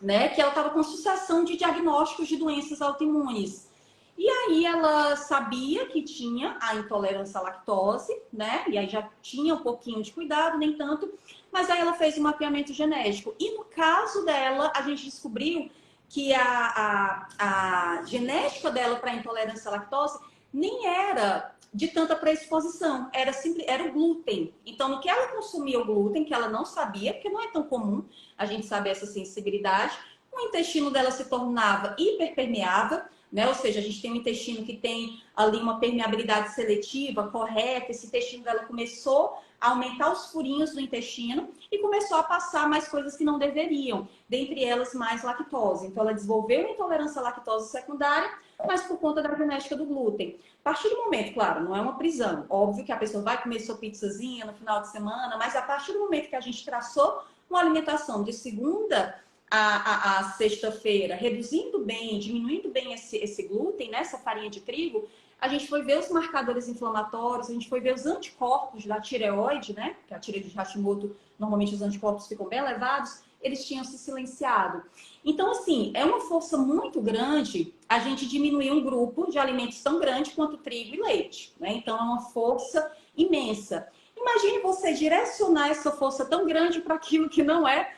né? Que ela estava com sucessão de diagnósticos de doenças autoimunes. E aí ela sabia que tinha a intolerância à lactose, né? E aí já tinha um pouquinho de cuidado, nem tanto. Mas aí ela fez um mapeamento genético. E no caso dela, a gente descobriu que a genética dela para intolerância à lactose nem era de tanta predisposição, era o glúten. Então, no que ela consumia o glúten, que ela não sabia, porque não é tão comum a gente saber essa sensibilidade, o intestino dela se tornava hiperpermeável, né? Ou seja, a gente tem um intestino que tem ali uma permeabilidade seletiva correta, esse intestino dela começou a aumentar os furinhos do intestino e começou a passar mais coisas que não deveriam, dentre elas mais lactose. Então ela desenvolveu intolerância à lactose secundária, mas por conta da genética do glúten. A partir do momento, claro, não é uma prisão, óbvio que a pessoa vai comer sua pizzazinha no final de semana, mas a partir do momento que a gente traçou uma alimentação de segunda a sexta-feira, reduzindo bem, diminuindo bem esse glúten, né, essa farinha de trigo, a gente foi ver os marcadores inflamatórios, a gente foi ver os anticorpos da tireoide, né, que a tireoide de Hashimoto, normalmente os anticorpos ficam bem elevados, eles tinham se silenciado. Então, assim, é uma força muito grande a gente diminuir um grupo de alimentos tão grande quanto trigo e leite, né? Então, é uma força imensa. Imagine você direcionar essa força tão grande para aquilo que não é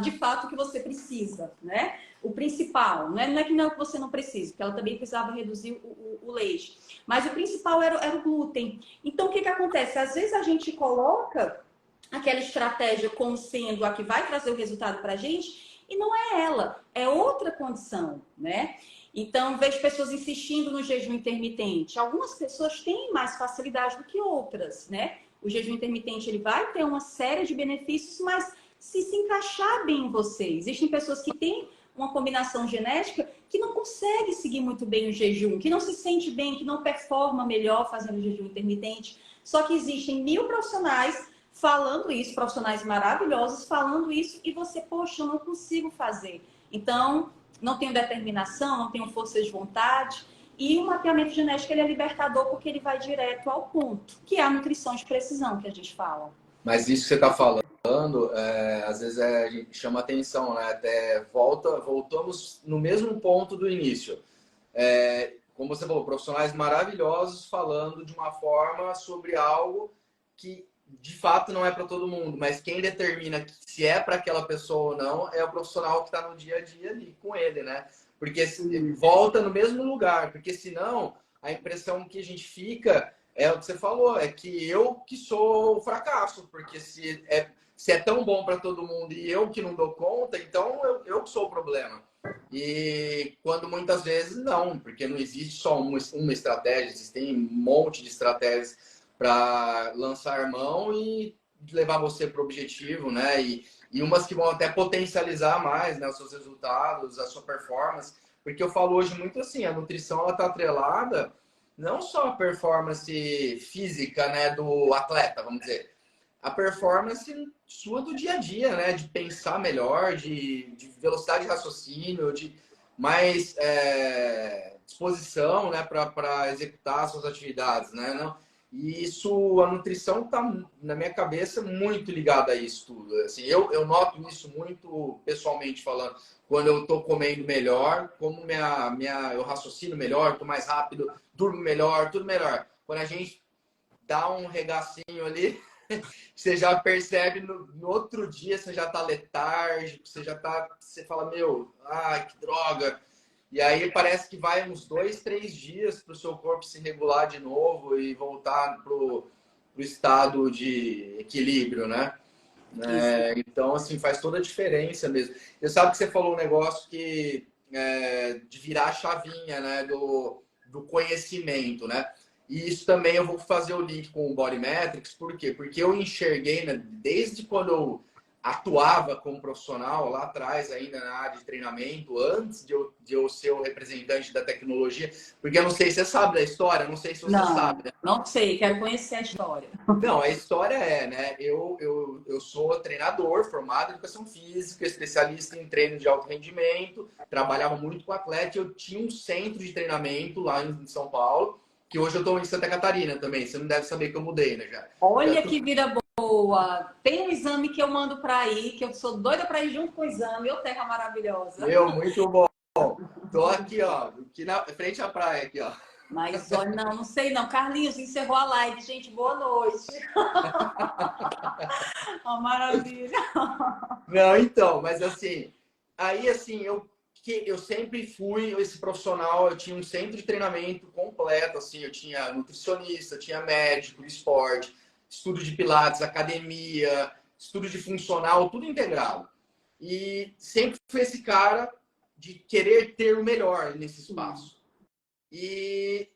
de fato que você precisa, né? O principal, né? Não é que não é que você não precisa, porque ela também precisava reduzir o leite. Mas o principal era o glúten. Então, o que acontece? Às vezes a gente coloca aquela estratégia como sendo a que vai trazer o resultado para a gente, e não é ela, é outra condição, né? Então, vejo pessoas insistindo no jejum intermitente. Algumas pessoas têm mais facilidade do que outras, né? O jejum intermitente ele vai ter uma série de benefícios, mas se encaixar bem em você. Existem pessoas que têm uma combinação genética que não consegue seguir muito bem o jejum, que não se sente bem, que não performa melhor fazendo jejum intermitente. Só que existem 1000 profissionais falando isso, profissionais maravilhosos falando isso, e você, poxa, eu não consigo fazer. Então, não tenho determinação, não tenho força de vontade. E o mapeamento genético ele é libertador porque ele vai direto ao ponto, que é a nutrição de precisão que a gente fala. Mas isso que você está falando, às vezes a gente chama atenção, né? Até voltamos no mesmo ponto do início. Como você falou, profissionais maravilhosos falando de uma forma sobre algo que de fato não é para todo mundo, mas quem determina se é para aquela pessoa ou não é o profissional que está no dia a dia ali com ele, né? Porque volta no mesmo lugar, porque senão a impressão que a gente fica é o que você falou, é que eu que sou o fracasso, porque se é tão bom para todo mundo e eu que não dou conta, então eu que sou o problema. E quando muitas vezes não, porque não existe só uma estratégia, existem um monte de estratégias para lançar mão e levar você para o objetivo, né? E umas que vão até potencializar mais, né, os seus resultados, a sua performance. Porque eu falo hoje muito assim, a nutrição ela está atrelada não só a performance física, né, do atleta, vamos dizer, a performance sua do dia a dia, né? De pensar melhor, de velocidade de raciocínio, de mais disposição, né? Para executar suas atividades, né? Não, e isso, a nutrição está, na minha cabeça, muito ligada a isso tudo. Assim, eu noto isso muito pessoalmente falando. Quando eu estou comendo melhor, como eu raciocino melhor, estou mais rápido, durmo melhor, tudo melhor. Quando a gente dá um regacinho ali, você já percebe no outro dia, você já tá letárgico, você fala, meu, que droga. E aí parece que vai uns 2, 3 dias para o seu corpo se regular de novo e voltar pro estado de equilíbrio, né? Então, assim, faz toda a diferença mesmo. Eu sabe que você falou um negócio de virar a chavinha, né? Do conhecimento, né? E isso também eu vou fazer o link com o Body Metrics, por quê? Porque eu enxerguei, né, desde quando eu atuava como profissional lá atrás, ainda na área de treinamento, antes de eu ser o representante da tecnologia, porque eu não sei se você sabe da história, não sei se você sabe, né? Não sei, quero conhecer a história. Não, a história né? Eu sou treinador, formado em educação física, especialista em treino de alto rendimento, trabalhava muito com atleta, eu tinha um centro de treinamento lá em São Paulo, que hoje eu estou em Santa Catarina também. Você não deve saber que eu mudei, né, já. Olha que vida boa! Tem um exame que eu mando para ir, que eu sou doida para ir junto com o exame. Ô, terra maravilhosa! Meu, muito bom. Tô aqui, ó, aqui na frente à praia, aqui, ó. Mas olha, não sei não. Carlinhos, encerrou a live. Gente, boa noite. Oh, maravilha! Não, então, mas assim, aí assim, eu sempre fui esse profissional, eu tinha um centro de treinamento completo, assim, eu tinha nutricionista, tinha médico de esporte, estudo de pilates, academia, estudo de funcional, tudo integrado. E sempre fui esse cara de querer ter o melhor nesse espaço. E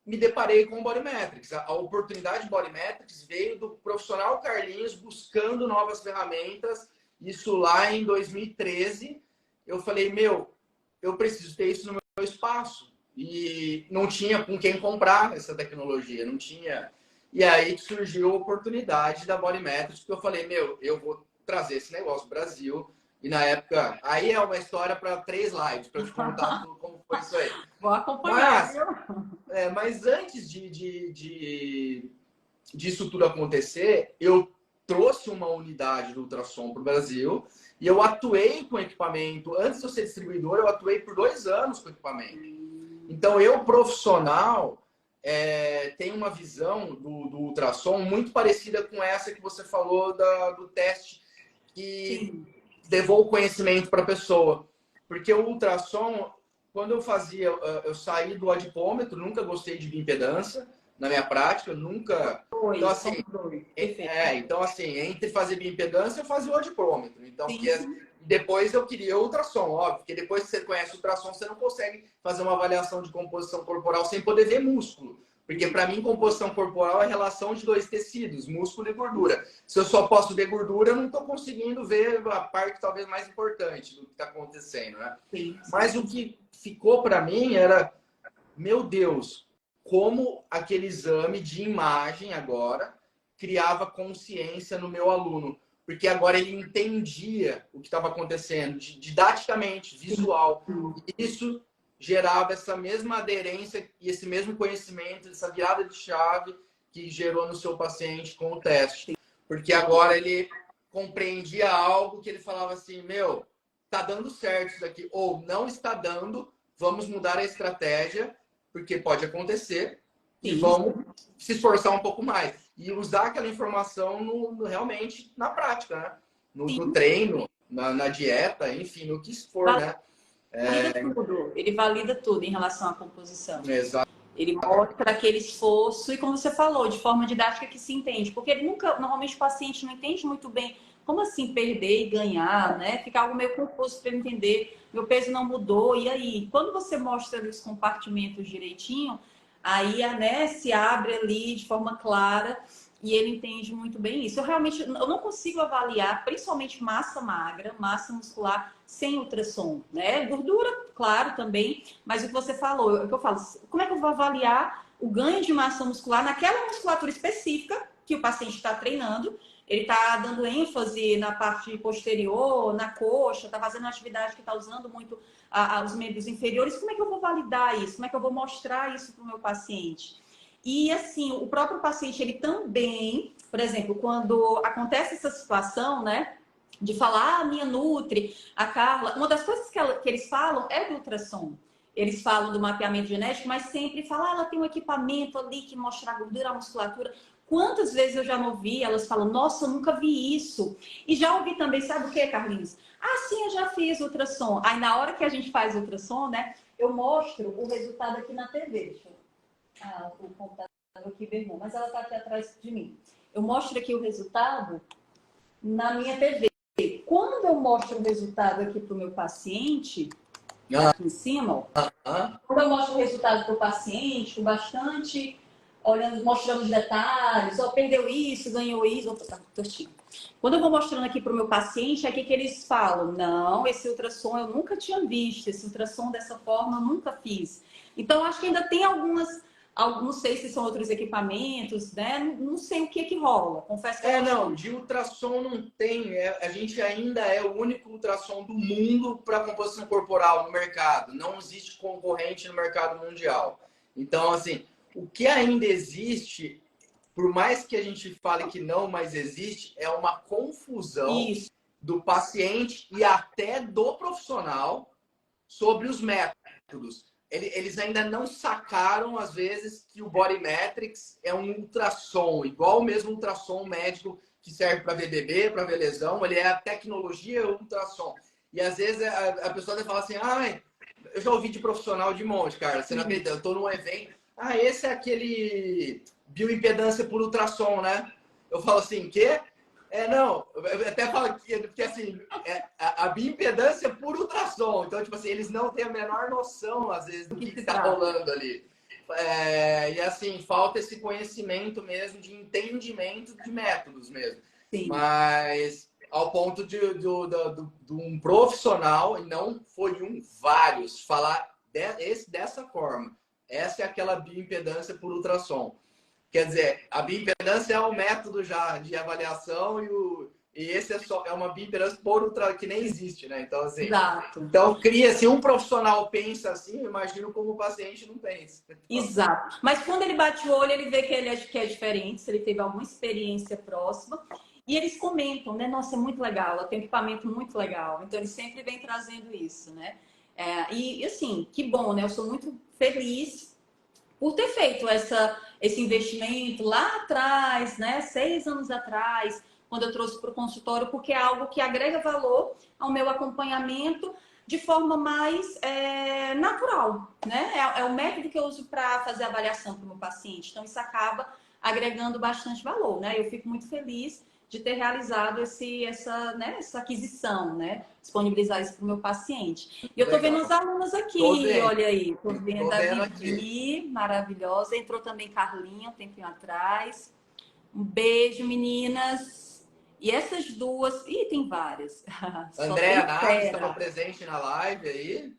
me deparei com o Body Metrics. A oportunidade de Body Metrics veio do profissional Carlinhos buscando novas ferramentas. Isso lá em 2013. Eu falei, meu, eu preciso ter isso no meu espaço. E não tinha com quem comprar essa tecnologia, não tinha. E aí surgiu a oportunidade da Body Metrics, porque eu falei, meu, eu vou trazer esse negócio pro Brasil. E na época, aí é uma história para 3 lives, para te contar tudo como foi isso aí. Vou acompanhar. Mas antes disso tudo acontecer, eu trouxe uma unidade do ultrassom para o Brasil e eu atuei com equipamento. Antes de eu ser distribuidor, eu atuei por 2 anos com equipamento. Então, eu, profissional, tenho uma visão do ultrassom muito parecida com essa que você falou do teste que levou o conhecimento para a pessoa. Porque o ultrassom, quando eu fazia, eu saí do adipômetro, nunca gostei de bioimpedância na minha prática, nunca. Então, assim, então, assim, entre fazer bioimpedância, eu fazia o adipômetro. Então, Sim, porque sim. depois eu queria ultrassom, óbvio, porque depois que você conhece o ultrassom, você não consegue fazer uma avaliação de composição corporal sem poder ver músculo. Porque, para mim, composição corporal é a relação de dois tecidos, músculo e gordura. Se eu só posso ver gordura, eu não estou conseguindo ver a parte talvez mais importante do que está acontecendo, né? Sim, sim. Mas o que ficou para mim era, meu Deus, como aquele exame de imagem agora criava consciência no meu aluno. Porque agora ele entendia o que estava acontecendo, didaticamente, visual. E isso gerava essa mesma aderência e esse mesmo conhecimento, essa virada de chave que gerou no seu paciente com o teste. Porque agora ele compreendia algo que ele falava assim, meu, tá dando certo isso aqui, ou não está dando, vamos mudar a estratégia, porque pode acontecer, e vamos se esforçar um pouco mais. E usar aquela informação realmente na prática, né? No treino, na dieta, enfim, no que for, né? Valida tudo. Ele valida tudo em relação à composição. Exato. Ele mostra aquele esforço e, como você falou, de forma didática que se entende. Porque ele nunca, normalmente o paciente não entende muito bem como assim perder e ganhar, né? Fica algo meio confuso para ele entender. Meu peso não mudou, e aí? Quando você mostra os compartimentos direitinho, aí né, se abre ali de forma clara e ele entende muito bem isso. Eu não consigo avaliar, principalmente massa magra, massa muscular, sem ultrassom, né? Gordura, claro, também, mas o que você falou, é o que eu falo, como é que eu vou avaliar o ganho de massa muscular naquela musculatura específica que o paciente está treinando? Ele está dando ênfase na parte posterior, na coxa, está fazendo uma atividade que está usando muito os membros inferiores. Como é que eu vou validar isso? Como é que eu vou mostrar isso para o meu paciente? E, assim, o próprio paciente, ele também, por exemplo, quando acontece essa situação, né, de falar, minha Nutri, a Carla, uma das coisas que eles falam é do ultrassom. Eles falam do mapeamento genético, mas sempre falam, ela tem um equipamento ali que mostra a gordura, a musculatura. Quantas vezes eu já não ouvi, elas falam, nossa, eu nunca vi isso. E já ouvi também, sabe o que, Carlinhos? Ah, sim, eu já fiz ultrassom. Aí, na hora que a gente faz ultrassom, né, eu mostro o resultado aqui na TV. Deixa eu... Ah, o computador aqui berrou, mas ela está aqui atrás de mim. Eu mostro aqui o resultado na minha TV. Quando eu mostro o resultado aqui para o meu paciente, aqui em cima, ó, quando eu mostro o resultado para o paciente, com bastante, olhando, mostrando os detalhes, ó, perdeu isso, ganhou isso, opa, tá tortinho. Quando eu vou mostrando aqui para o meu paciente, é que eles falam, não, esse ultrassom eu nunca tinha visto, esse ultrassom dessa forma eu nunca fiz. Então, acho que ainda tem não sei se são outros equipamentos, né? Não sei o que rola. Confesso que não, de ultrassom não tem. A gente ainda é o único ultrassom do mundo para composição corporal no mercado. Não existe concorrente no mercado mundial. Então, assim, o que ainda existe, por mais que a gente fale que não mais existe, é uma confusão do paciente e até do profissional sobre os métodos. Eles ainda não sacaram, às vezes, que o Body Metrics é um ultrassom, igual o mesmo ultrassom médico que serve para ver bebê, para ver lesão, ele é a tecnologia ultrassom. E às vezes a pessoa vai falar assim, eu já ouvi de profissional de monte, cara, você não acredita, eu estou num evento, esse é aquele bioimpedância por ultrassom, né? Eu falo assim, quê? Não, eu até falo que, porque assim, a bioimpedância é por ultrassom, então, tipo assim, eles não têm a menor noção, às vezes, do que está rolando ali. E assim, falta esse conhecimento mesmo, de entendimento de métodos mesmo. Sim. Mas ao ponto de um profissional, e não foi vários, falar dessa forma. Essa é aquela bioimpedância por ultrassom. Quer dizer, a bioimpedância é um método já de avaliação e esse é uma bioimpedância por ultra que nem existe, né? Então, assim, exato. Então cria, se um profissional pensa assim, eu imagino como o paciente não pensa. Exato. Mas quando ele bate o olho, ele vê que ele é diferente, se ele teve alguma experiência próxima. E eles comentam, né? Nossa, é muito legal, ela tem um equipamento muito legal. Então, eles sempre vêm trazendo isso, né? E assim, que bom, né? Eu sou muito feliz por ter feito esse investimento lá atrás, né? 6 anos atrás, quando eu trouxe para o consultório, porque é algo que agrega valor ao meu acompanhamento, de forma mais natural, né? É o método que eu uso para fazer avaliação para o meu paciente. Então, isso acaba agregando bastante valor, né? Eu fico muito feliz de ter realizado essa aquisição, né? Disponibilizar isso para o meu paciente. E eu estou vendo Legal. as alunas Tô aqui, vendo, olha aí. Estou vendo tô a vendo aqui. Vivi, maravilhosa. Entrou também Carlinha, um tempinho atrás. Um beijo, meninas. E essas duas... Ih, tem várias. Só Andréa tem Naves estava fera. presente na live aí.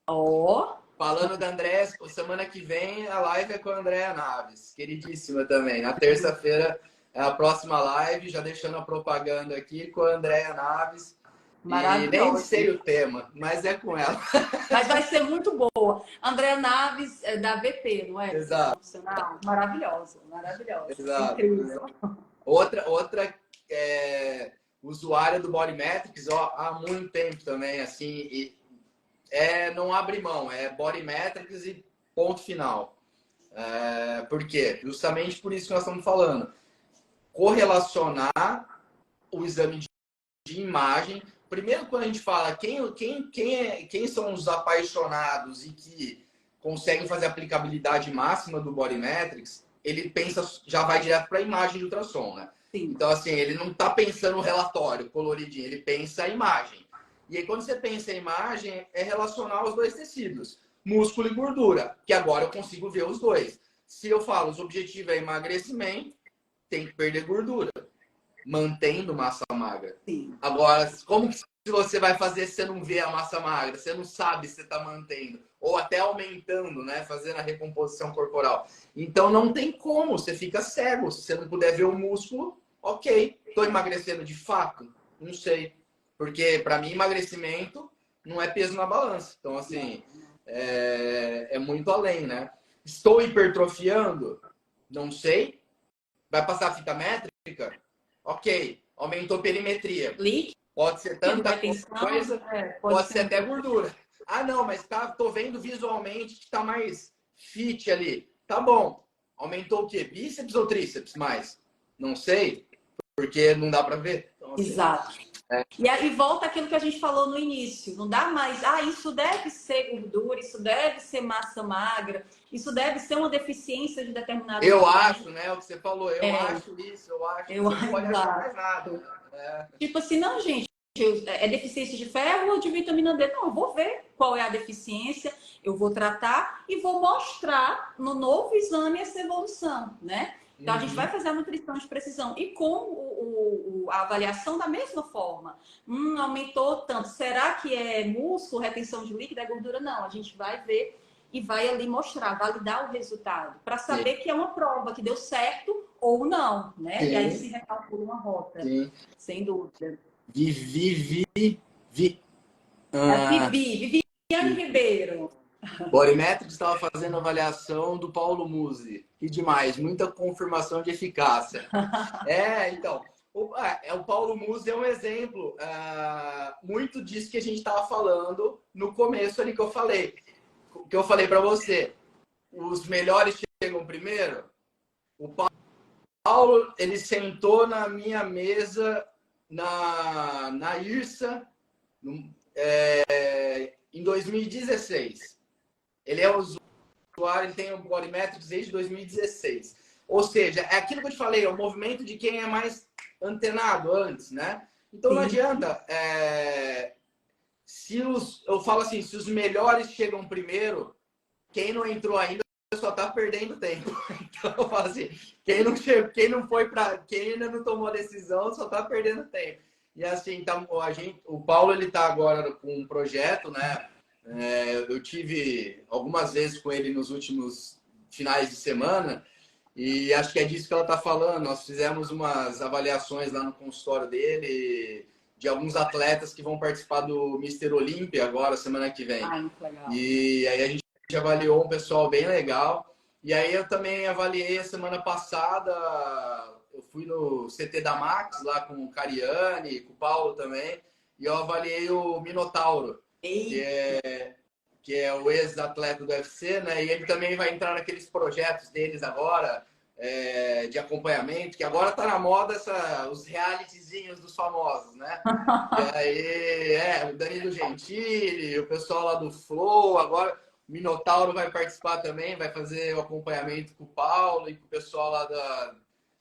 Ó, Falando da Andréa, semana que vem a live é com a Andréa Naves, queridíssima também. Na terça-feira é a próxima live, já deixando a propaganda aqui com a Andréa Naves. E nem maravilhosa. sei o tema, mas é com ela. Mas vai ser muito boa. André Naves, da VP, não é? Nutrição Exato, Funcional. Maravilhosa, maravilhosa. exato. Incrível. Outra usuária do Bodymetrics, ó, há muito tempo também, assim, não abre mão, é Bodymetrics e ponto final. Por quê? Justamente por isso que nós estamos falando. Correlacionar o exame de imagem. Primeiro, quando a gente fala quem são os apaixonados e que conseguem fazer a aplicabilidade máxima do Bodymetrics, ele pensa, já vai direto para a imagem de ultrassom, né? Sim. Então, assim, ele não está pensando no relatório coloridinho, ele pensa a imagem. E aí, quando você pensa em imagem, é relacionar os dois tecidos, músculo e gordura, que agora eu consigo ver os dois. Se eu falo, os objetivos é emagrecimento, tem que perder gordura, mantendo massa magra. Sim. Agora, como que você vai fazer se você não vê a massa magra? Você não sabe se você está mantendo. Ou até aumentando, né? Fazendo a recomposição corporal. Então, não tem como. Você fica cego. Se você não puder ver o músculo, ok. Estou emagrecendo de fato? Não sei. Porque, para mim, emagrecimento não é peso na balança. Então, assim, é muito além, né? Estou hipertrofiando? Não sei. Vai passar a fita métrica? Ok. Aumentou perimetria. Líquido, Pode ser tanta retenção, coisa, pode pode ser ser até gordura. Ah, não, mas tô vendo visualmente que tá mais fit ali. Tá bom. Aumentou o quê? Bíceps ou tríceps mais? Não sei, porque não dá para ver. Então, assim, Exato. E aí volta aquilo que a gente falou no início. Não dá mais, isso deve ser gordura, isso deve ser massa magra, isso deve ser uma deficiência de determinado eu nutriente. acho, né? O que você falou, eu acho isso, eu acho. Eu, Você não pode achar exato. mais nada. Tipo assim, não, gente, é deficiência de ferro ou de vitamina D? Não, eu vou ver qual é a deficiência, eu vou tratar e vou mostrar no novo exame essa evolução, né? Então, a gente vai fazer a nutrição de precisão. E com a avaliação da mesma forma. Aumentou tanto. Será que é músculo, retenção de líquido, é gordura? Não. A gente vai ver e vai ali mostrar, validar o resultado. Para saber que é uma prova, que deu certo ou não, né? Sim. E aí se recalcula uma rota. Sim. Sem dúvida. Viviane Ribeiro. Bodymetrics estava fazendo avaliação do Paulo Musi. Que demais, muita confirmação de eficácia. Então, o Paulo Musi é um exemplo muito disso que a gente estava falando no começo ali que eu falei para você. Os melhores chegam primeiro. O Paulo, ele sentou na minha mesa na IRSA em 2016. Ele é usuário, ele tem o Bodymetrics desde 2016. Ou seja, é aquilo que eu te falei, é o movimento de quem é mais antenado antes, né? Então não adianta. Eu falo assim, se os melhores chegam primeiro, quem não entrou ainda só tá perdendo tempo. Então eu falo assim, quem ainda não tomou a decisão só tá perdendo tempo. E assim, então, o Paulo ele tá agora com um projeto, né? Eu tive algumas vezes com ele nos últimos finais de semana e acho que é disso que ela está falando. Nós fizemos umas avaliações lá no consultório dele de alguns atletas que vão participar do Mister Olímpia agora, semana que vem. Muito legal. E aí a gente avaliou um pessoal bem legal. E aí eu também avaliei a semana passada, eu fui no CT da Max lá com o Cariani, com o Paulo também, e eu avaliei o Minotauro, que é o ex-atleta do UFC, né? E ele também vai entrar naqueles projetos deles agora, de acompanhamento, que agora tá na moda os realityzinhos dos famosos, né? E aí, o Danilo Gentili, o pessoal lá do Flow, agora o Minotauro vai participar também, vai fazer o acompanhamento com o Paulo e com o pessoal lá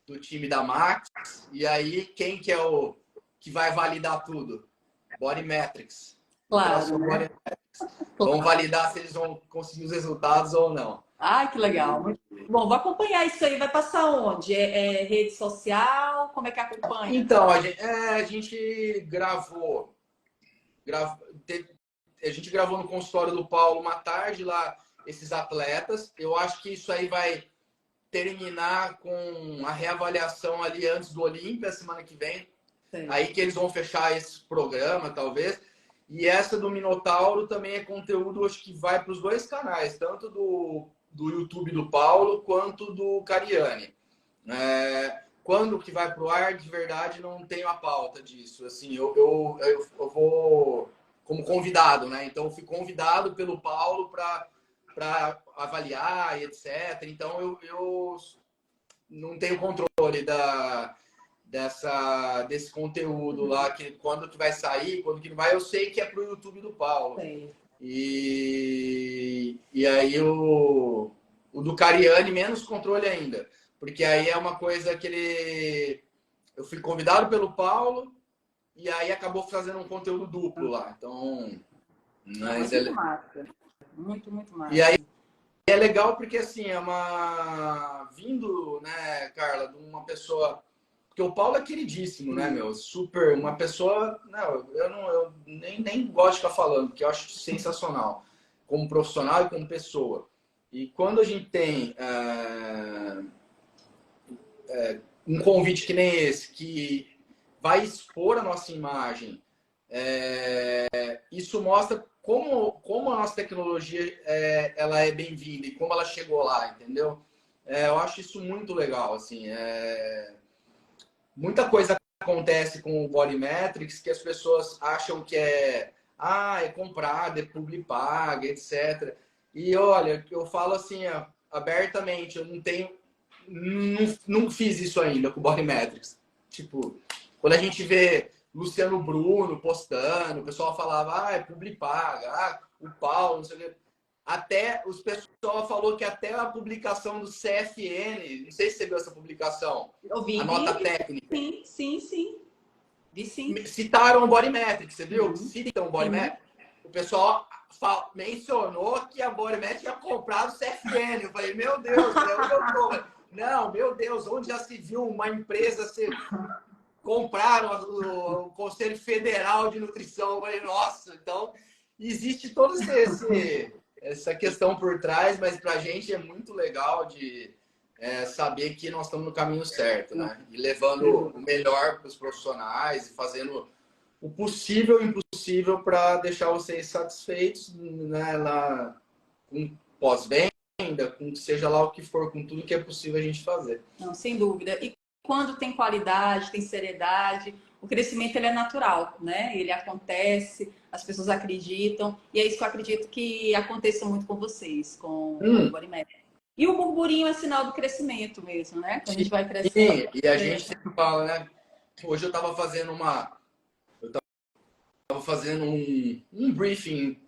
do time da Max. E aí, quem que é o que vai validar tudo? Body Metrics. Claro, né? Vão validar se eles vão conseguir os resultados ou não. Ai, que legal. Muito bom, vou acompanhar isso aí. Vai passar onde? Rede social? Como é que acompanha? Então, a gente gravou. A gente gravou no consultório do Paulo uma tarde lá, esses atletas. Eu acho que isso aí vai terminar com a reavaliação ali antes do Olímpia, semana que vem. Sim. Aí que eles vão fechar esse programa, talvez. E essa do Minotauro também é conteúdo, acho que vai para os dois canais, tanto do YouTube do Paulo quanto do Cariani. Quando que vai para o ar, de verdade, não tenho a pauta disso. Assim, eu vou como convidado, né? Então, eu fui convidado pelo Paulo para avaliar e etc. Então, eu não tenho controle desse conteúdo lá, que quando que vai sair, quando que não vai, eu sei que é pro YouTube do Paulo. Sim. E aí o do Cariani, menos controle ainda. Porque aí é uma coisa que eu fui convidado pelo Paulo e aí acabou fazendo um conteúdo duplo lá. Então, mas muito massa. Muito massa. E aí é legal porque assim, vindo, né, Carla, de uma pessoa. Porque o Paulo é queridíssimo, né, meu? Super, uma pessoa. Não, eu nem gosto de ficar falando, porque eu acho sensacional. Como profissional e como pessoa. E quando a gente tem um convite que nem esse, que vai expor a nossa imagem, isso mostra como a nossa tecnologia ela é bem-vinda e como ela chegou lá, entendeu? Eu acho isso muito legal, assim. Muita coisa acontece com o Body Metrics que as pessoas acham que é comprado, é publi paga, etc. E olha, eu falo assim, abertamente, eu não fiz isso ainda com o Body Metrics. Tipo, quando a gente vê Luciano Bruno postando, o pessoal falava, é publi paga, o Paulo, não sei o quê. Até o pessoal falou que até a publicação do CFN, não sei se você viu essa publicação, a nota técnica. Sim. Vi sim. Citaram o Body Metrics, você viu? Citam o Body Metrics. O pessoal mencionou que a Body Metrics tinha comprado o CFN. Eu falei, meu Deus, onde eu tô? Não, meu Deus, onde já se viu uma empresa ser... Compraram o Conselho Federal de Nutrição. Eu falei, nossa, então existe todo essa questão por trás, mas pra gente é muito legal de saber que nós estamos no caminho certo, né? E levando o melhor para os profissionais e fazendo o possível e o impossível para deixar vocês satisfeitos, né? Com pós-venda, com seja lá o que for, com tudo que é possível a gente fazer. Não, sem dúvida. E quando tem qualidade, tem seriedade, o crescimento ele é natural, né? Ele acontece, as pessoas acreditam, e é isso que eu acredito que aconteça muito com vocês, com o Body Metrics. E o burburinho é sinal do crescimento mesmo, né? Quando a gente vai crescendo. Sim, e a gente sempre fala, né? Hoje eu estava fazendo um briefing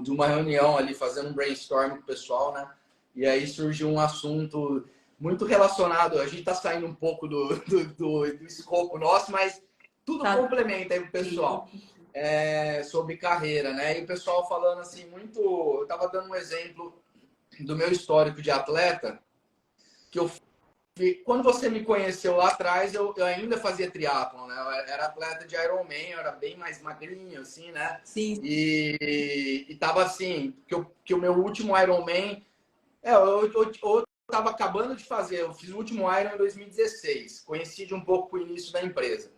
de uma reunião ali, fazendo um brainstorm com o pessoal, né? E aí surgiu um assunto muito relacionado, a gente está saindo um pouco do escopo nosso, mas tudo complementa aí o pessoal, sobre carreira, né? E o pessoal falando assim, eu estava dando um exemplo do meu histórico de atleta, que quando você me conheceu lá atrás, eu ainda fazia triatlon, né? Eu era atleta de Ironman, eu era bem mais magrinho, assim, né? Sim. E tava assim, que o meu último Ironman, eu tava acabando de fazer, eu fiz o último Iron em 2016, coincide um pouco com o início da empresa.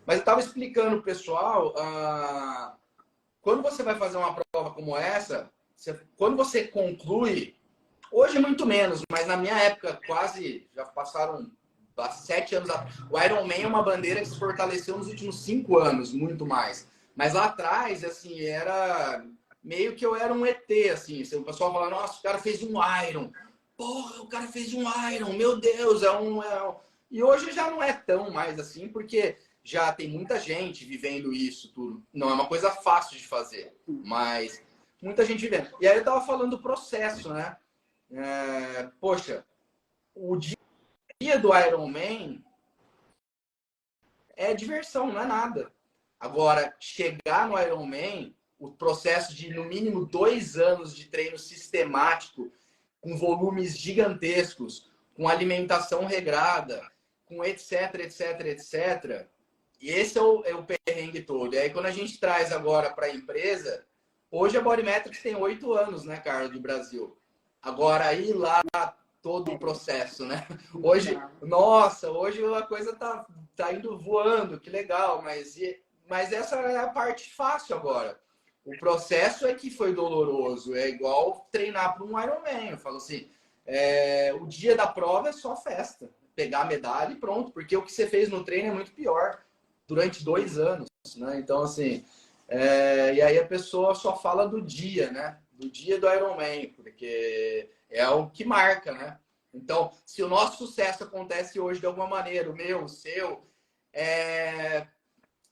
Mas eu tava explicando pro pessoal, quando você vai fazer uma prova como essa, quando você conclui, hoje muito menos, mas na minha época já passaram 7 anos. O Ironman é uma bandeira que se fortaleceu nos últimos 5 anos, muito mais. Mas lá atrás, assim, era meio que eu era um ET, assim. O pessoal fala, nossa, o cara fez um Iron. porra, o cara fez um Iron, meu Deus, E hoje já não é tão mais assim, porque já tem muita gente vivendo isso tudo. Não é uma coisa fácil de fazer, mas muita gente vivendo. E aí eu tava falando do processo, né? Poxa, o dia do Ironman é diversão, não é nada. Agora, chegar no Ironman, o processo de no mínimo 2 anos de treino sistemático, com volumes gigantescos, com alimentação regrada, com etc, etc, etc. E esse é o perrengue todo. E aí, quando a gente traz agora para a empresa, hoje a Bodymetrics tem 8 anos, né, Carla, do Brasil. Agora, aí lá todo o processo, né? Hoje, nossa, hoje a coisa tá indo voando, que legal, mas essa é a parte fácil agora. O processo é que foi doloroso, é igual treinar para um Ironman. Eu falo assim, o dia da prova é só festa, pegar a medalha e pronto, porque o que você fez no treino é muito pior durante 2 anos, né? Então, assim, e aí a pessoa só fala do dia, né? Do dia do Ironman, porque é o que marca, né? Então, se o nosso sucesso acontece hoje de alguma maneira, o meu, o seu,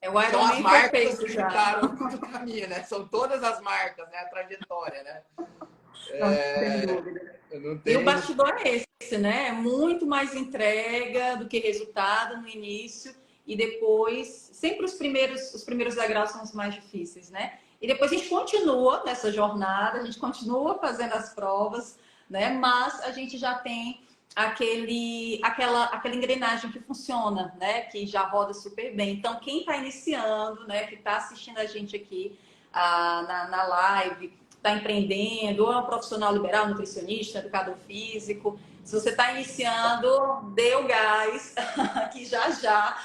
O são as Ironman foi marcas feito que já. ficaram no caminho, né? São todas as marcas, né? A trajetória, né? Não tem dúvida. Não E o tem... bastidor é esse, né? É muito mais entrega do que resultado no início e depois, sempre os primeiros degraus são os mais difíceis, né? E depois a gente continua nessa jornada, a gente continua fazendo as provas, né? Mas a gente já tem aquela engrenagem que funciona, né? Que já roda super bem. Então, quem está iniciando, né? Que está assistindo a gente aqui na live, está empreendendo, ou é um profissional liberal, nutricionista, educador físico. Se você está iniciando, dê o gás, que já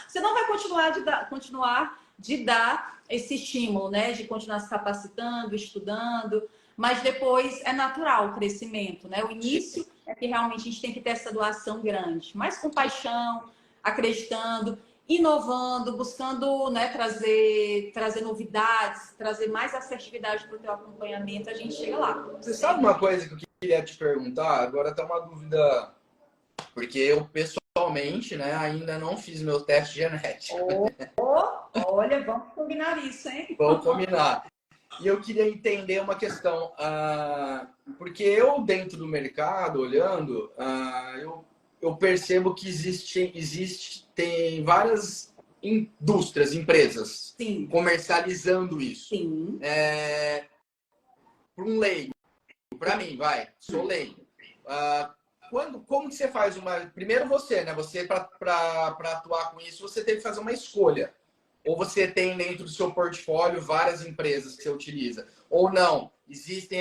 você não vai continuar de dar esse estímulo, né? De continuar se capacitando, estudando, mas depois é natural o crescimento, né? O início é que realmente a gente tem que ter essa doação grande, mas com paixão, acreditando, inovando, buscando, né, trazer novidades, trazer mais assertividade para o teu acompanhamento, a gente chega lá. Você sabe uma coisa que eu queria te perguntar? Agora tá uma dúvida, porque eu pessoalmente, né, ainda não fiz meu teste genético. Olha, vamos combinar isso, hein? Vamos combinar. E eu queria entender uma questão, porque eu dentro do mercado, olhando, eu percebo que tem várias indústrias, empresas Sim. comercializando isso. Sim. Para um leigo, para mim, sou leigo. Como que você faz Primeiro você, né? Você, para atuar com isso, você teve que fazer uma escolha. Ou você tem dentro do seu portfólio várias empresas que você utiliza. Ou não, existem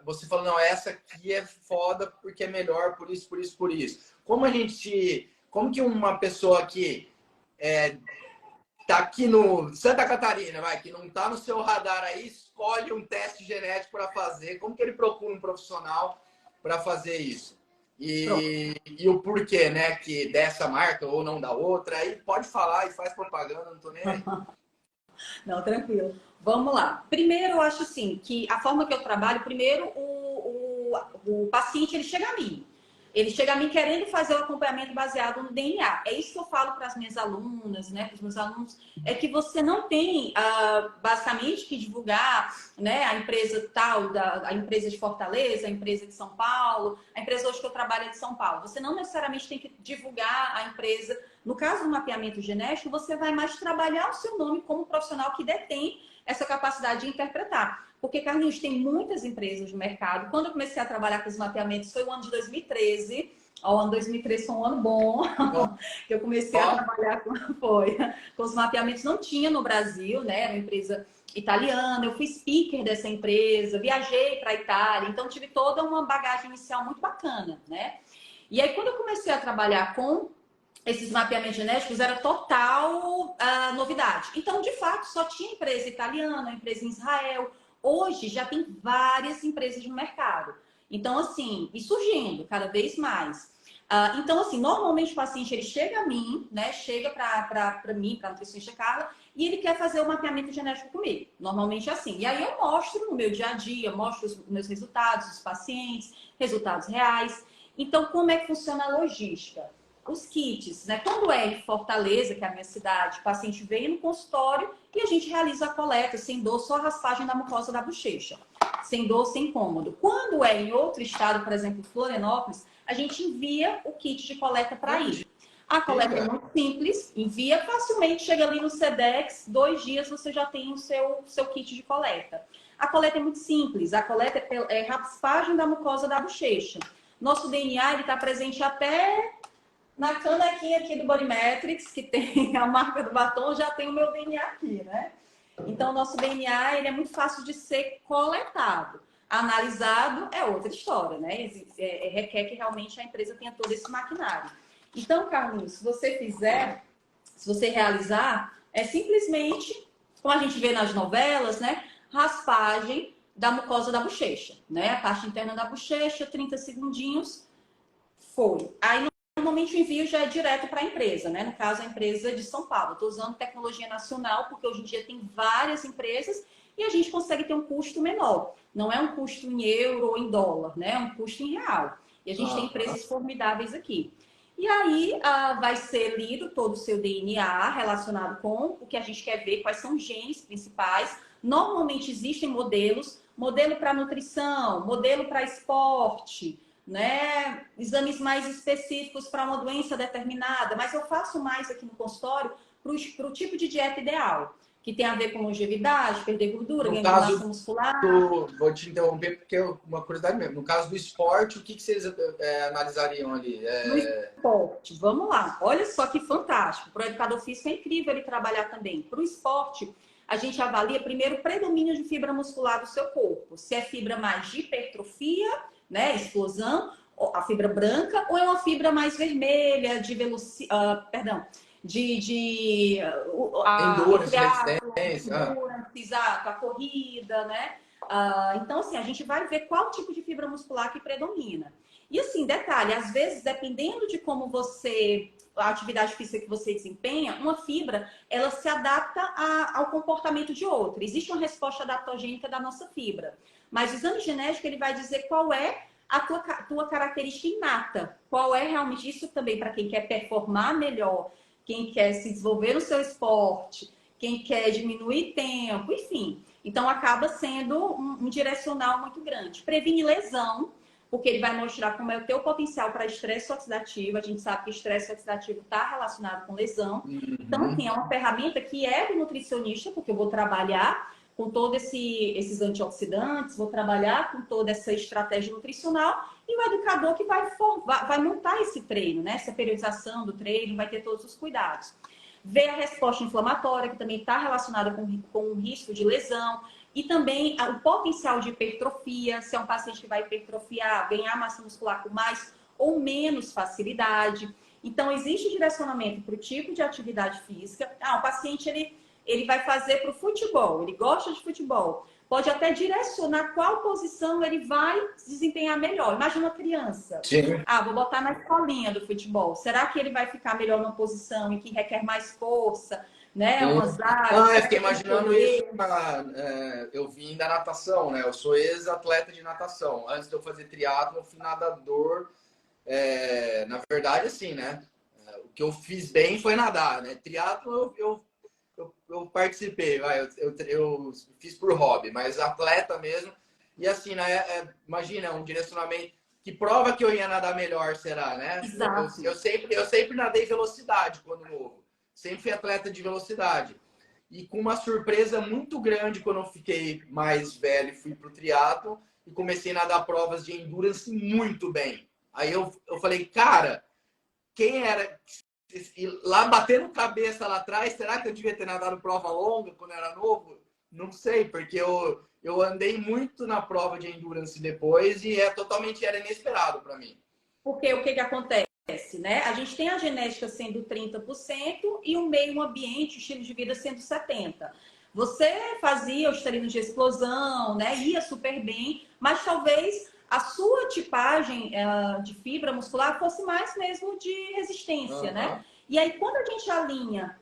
você fala, não, essa aqui é foda porque é melhor por isso, por isso, por isso. Como que uma pessoa que tá aqui no Santa Catarina, que não tá no seu radar aí, escolhe um teste genético para fazer? Como que ele procura um profissional para fazer isso? E o porquê, né? Que dessa marca ou não da outra, aí pode falar e faz propaganda, não tô nem aí. Não, tranquilo. Vamos lá. Primeiro, eu acho assim, que a forma que eu trabalho, primeiro, o paciente, ele chega a mim. Ele chega a mim querendo fazer o acompanhamento baseado no DNA. É isso que eu falo para as minhas alunas, né, para os meus alunos, é que você não tem, basicamente, que divulgar, né, a empresa tal, a empresa de Fortaleza, a empresa de São Paulo, a empresa hoje que eu trabalho é de São Paulo. Você não necessariamente tem que divulgar a empresa. No caso do mapeamento genético, você vai mais trabalhar o seu nome como profissional que detém essa capacidade de interpretar. Porque, Carlinhos, tem muitas empresas no mercado. Quando eu comecei a trabalhar com os mapeamentos, foi o ano de 2013. O ano 2013 foi um ano bom. Que eu comecei a trabalhar com os mapeamentos. Não tinha no Brasil, né? Era uma empresa italiana. Eu fui speaker dessa empresa, viajei para a Itália. Então, tive toda uma bagagem inicial muito bacana, né? E aí, quando eu comecei a trabalhar com esses mapeamentos genéticos, era total novidade. Então, de fato, só tinha empresa italiana, empresa em Israel. Hoje já tem várias empresas no mercado. Então, assim, e surgindo cada vez mais. Então, assim, normalmente o paciente ele chega a mim, né? Chega para mim, para a nutricionista Carla, e ele quer fazer o mapeamento genético comigo. Normalmente é assim. E aí eu mostro no meu dia a dia, mostro os meus resultados, os pacientes, resultados reais. Então, como é que funciona a logística? Os kits, né? Quando é em Fortaleza, que é a minha cidade, o paciente vem no consultório e a gente realiza a coleta sem dor, só a raspagem da mucosa da bochecha. Sem dor, sem incômodo. Quando é em outro estado, por exemplo, Florianópolis, a gente envia o kit de coleta para aí. A coleta é muito simples, envia facilmente, chega ali no Sedex, 2 dias você já tem o seu kit de coleta. A coleta é muito simples, a coleta é raspagem da mucosa da bochecha. Nosso DNA está presente até na canequinha aqui do Bodymetrics, que tem a marca do batom, já tem o meu DNA aqui, né? Então, o nosso DNA ele é muito fácil de ser coletado. Analisado é outra história, né? Requer que realmente a empresa tenha todo esse maquinário. Então, Carlinhos, se você fizer, se você realizar, é simplesmente, como a gente vê nas novelas, né? Raspagem da mucosa da bochecha, né? A parte interna da bochecha, 30 segundinhos, foi. Aí, normalmente, o envio já é direto para a empresa, né? No caso, a empresa de São Paulo. Estou usando tecnologia nacional, porque hoje em dia tem várias empresas e a gente consegue ter um custo menor. Não é um custo em euro ou em dólar, né? É um custo em real. E a gente tem empresas formidáveis aqui. E aí vai ser lido todo o seu DNA relacionado com o que a gente quer ver, quais são os genes principais. Normalmente existem modelos, modelo para nutrição, modelo para esporte, né? Exames mais específicos para uma doença determinada, mas eu faço mais aqui no consultório para o tipo de dieta ideal, que tem a ver com longevidade, perder gordura, ganhar massa muscular. Vou te interromper porque é uma curiosidade mesmo. No caso do esporte, o que vocês analisariam ali? No esporte, vamos lá. Olha só que fantástico. Para o educador físico é incrível ele trabalhar também. Para o esporte, a gente avalia primeiro o predomínio de fibra muscular do seu corpo. Se é fibra mais de hipertrofia, né, explosão, a fibra branca, ou é uma fibra mais vermelha, de velocidade, endurance, resistência. Exato, a corrida, né? Então, assim, a gente vai ver qual tipo de fibra muscular que predomina. E assim, detalhe, às vezes, dependendo de como a atividade física que você desempenha, uma fibra, ela se adapta ao comportamento de outra. Existe uma resposta adaptogênica da nossa fibra. Mas o exame genético, ele vai dizer qual é a tua característica inata. Qual é realmente isso também para quem quer performar melhor, quem quer se desenvolver no seu esporte, quem quer diminuir tempo, enfim. Então, acaba sendo um direcional muito grande. Previne lesão, porque ele vai mostrar como é o teu potencial para estresse oxidativo. A gente sabe que estresse oxidativo está relacionado com lesão. Então, assim, é uma ferramenta que é do nutricionista, porque eu vou trabalhar com todos esses antioxidantes, vou trabalhar com toda essa estratégia nutricional e o educador que vai montar esse treino, né? Essa periodização do treino, vai ter todos os cuidados. Ver a resposta inflamatória, que também está relacionada com o risco de lesão. E também o potencial de hipertrofia, se é um paciente que vai hipertrofiar, ganhar massa muscular com mais ou menos facilidade. Então, existe direcionamento para o tipo de atividade física. O paciente ele vai fazer para o futebol, ele gosta de futebol. Pode até direcionar qual posição ele vai desempenhar melhor. Imagina uma criança. Sim. Vou botar na escolinha do futebol. Será que ele vai ficar melhor numa posição em que requer mais força? Né? Umas áreas. Eu fiquei imaginando isso. Eu vim da natação, né? Eu sou ex-atleta de natação. Antes de eu fazer triatlo, eu fui nadador. Na verdade, assim, né? O que eu fiz bem foi nadar, né? Triatlo eu participei, eu fiz por hobby, mas atleta mesmo. E assim, né? Imagina, um direcionamento que prova que eu ia nadar melhor, será, né? Exato. Eu sempre nadei velocidade quando novo. Sempre fui atleta de velocidade. E com uma surpresa muito grande quando eu fiquei mais velho, fui pro triatlo e comecei a nadar provas de endurance muito bem. Aí eu falei, cara, quem era... E lá batendo cabeça lá atrás, será que eu devia ter nadado prova longa quando eu era novo? Não sei, porque eu andei muito na prova de endurance depois e era inesperado para mim. Porque o que acontece? Né? A gente tem a genética sendo 30% e o meio ambiente, o estilo de vida sendo 70%. Você fazia os treinos de explosão, né? Ia super bem, mas talvez a sua tipagem de fibra muscular fosse mais mesmo de resistência, né? E aí, quando a gente alinha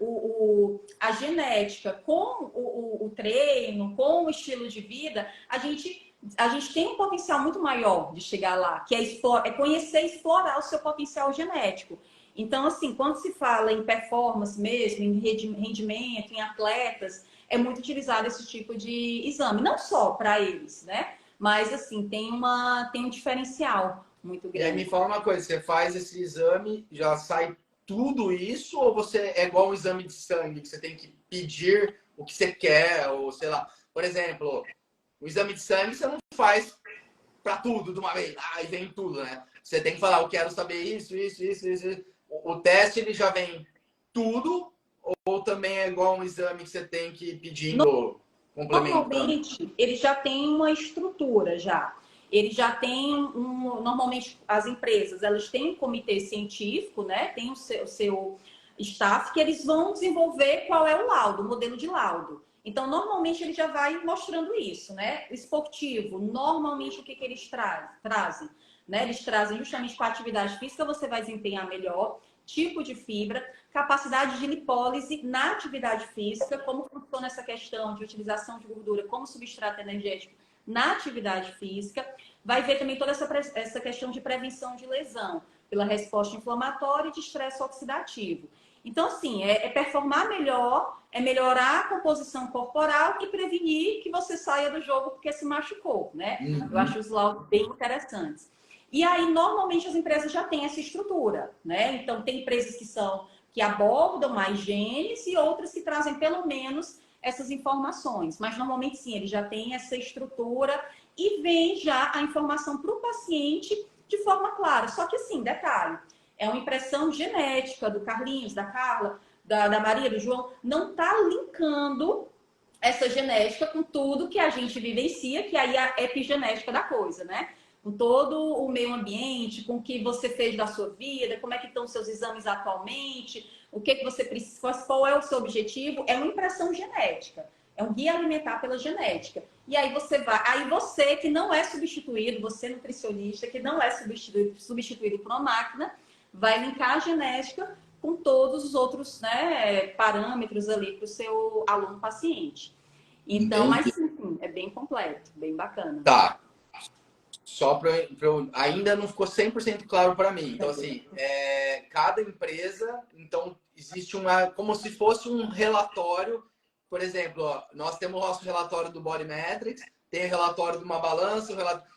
a genética com o treino, com o estilo de vida, a gente a gente tem um potencial muito maior de chegar lá, que é conhecer e explorar o seu potencial genético. Então, assim, quando se fala em performance mesmo, em rendimento, em atletas, é muito utilizado esse tipo de exame. Não só para eles, né? Mas, assim, tem um diferencial muito E aí me grande. fala uma coisa, você faz esse exame, já sai tudo isso, ou você é igual um exame de sangue, que você tem que pedir o que você quer, ou sei lá. Por exemplo, o exame de sangue você não faz para tudo de uma vez, aí vem tudo, né? Você tem que falar, eu quero saber isso. O teste ele já vem tudo, ou também é igual um exame que você tem que ir pedindo, complementando? Normalmente, ele já tem uma estrutura já. Ele já tem normalmente as empresas, elas têm um comitê científico, né? Tem o seu staff que eles vão desenvolver qual é o laudo, o modelo de laudo. Então, normalmente ele já vai mostrando isso, né? Esportivo, normalmente o que eles trazem, né? Eles trazem justamente para a atividade física, você vai desempenhar melhor, tipo de fibra, capacidade de lipólise na atividade física, como funciona essa questão de utilização de gordura como substrato energético na atividade física. Vai ver também toda essa questão de prevenção de lesão, pela resposta inflamatória e de estresse oxidativo. Então, assim, é performar melhor, é melhorar a composição corporal e prevenir que você saia do jogo porque se machucou, né? Eu Uhum. acho os laudos bem interessantes. E aí, normalmente, as empresas já têm essa estrutura, né? Então, tem empresas que abordam mais genes e outras que trazem pelo menos essas informações. Mas, normalmente, sim, eles já têm essa estrutura e vem já a informação para o paciente de forma clara. Só que, assim, detalhe, é uma impressão genética do Carlinhos, da Carla, da Maria, do João, não está linkando essa genética com tudo que a gente vivencia, que aí é a epigenética da coisa, né? Com todo o meio ambiente, com o que você fez da sua vida, como é que estão os seus exames atualmente, o que você precisa, qual é o seu objetivo, é uma impressão genética, é um guia alimentar pela genética. E aí você que não é substituído, você nutricionista que não é substituído por uma máquina, vai linkar a genética com todos os outros, né, parâmetros ali para o seu aluno paciente. Então, mas Entendi. sim, é bem completo, bem bacana. Tá. Só para eu. Ainda não ficou 100% claro para mim. Então, assim, cada empresa, então, existe uma. Como se fosse um relatório. Por exemplo, ó, nós temos o nosso relatório do Body Metrics, tem o relatório de uma balança,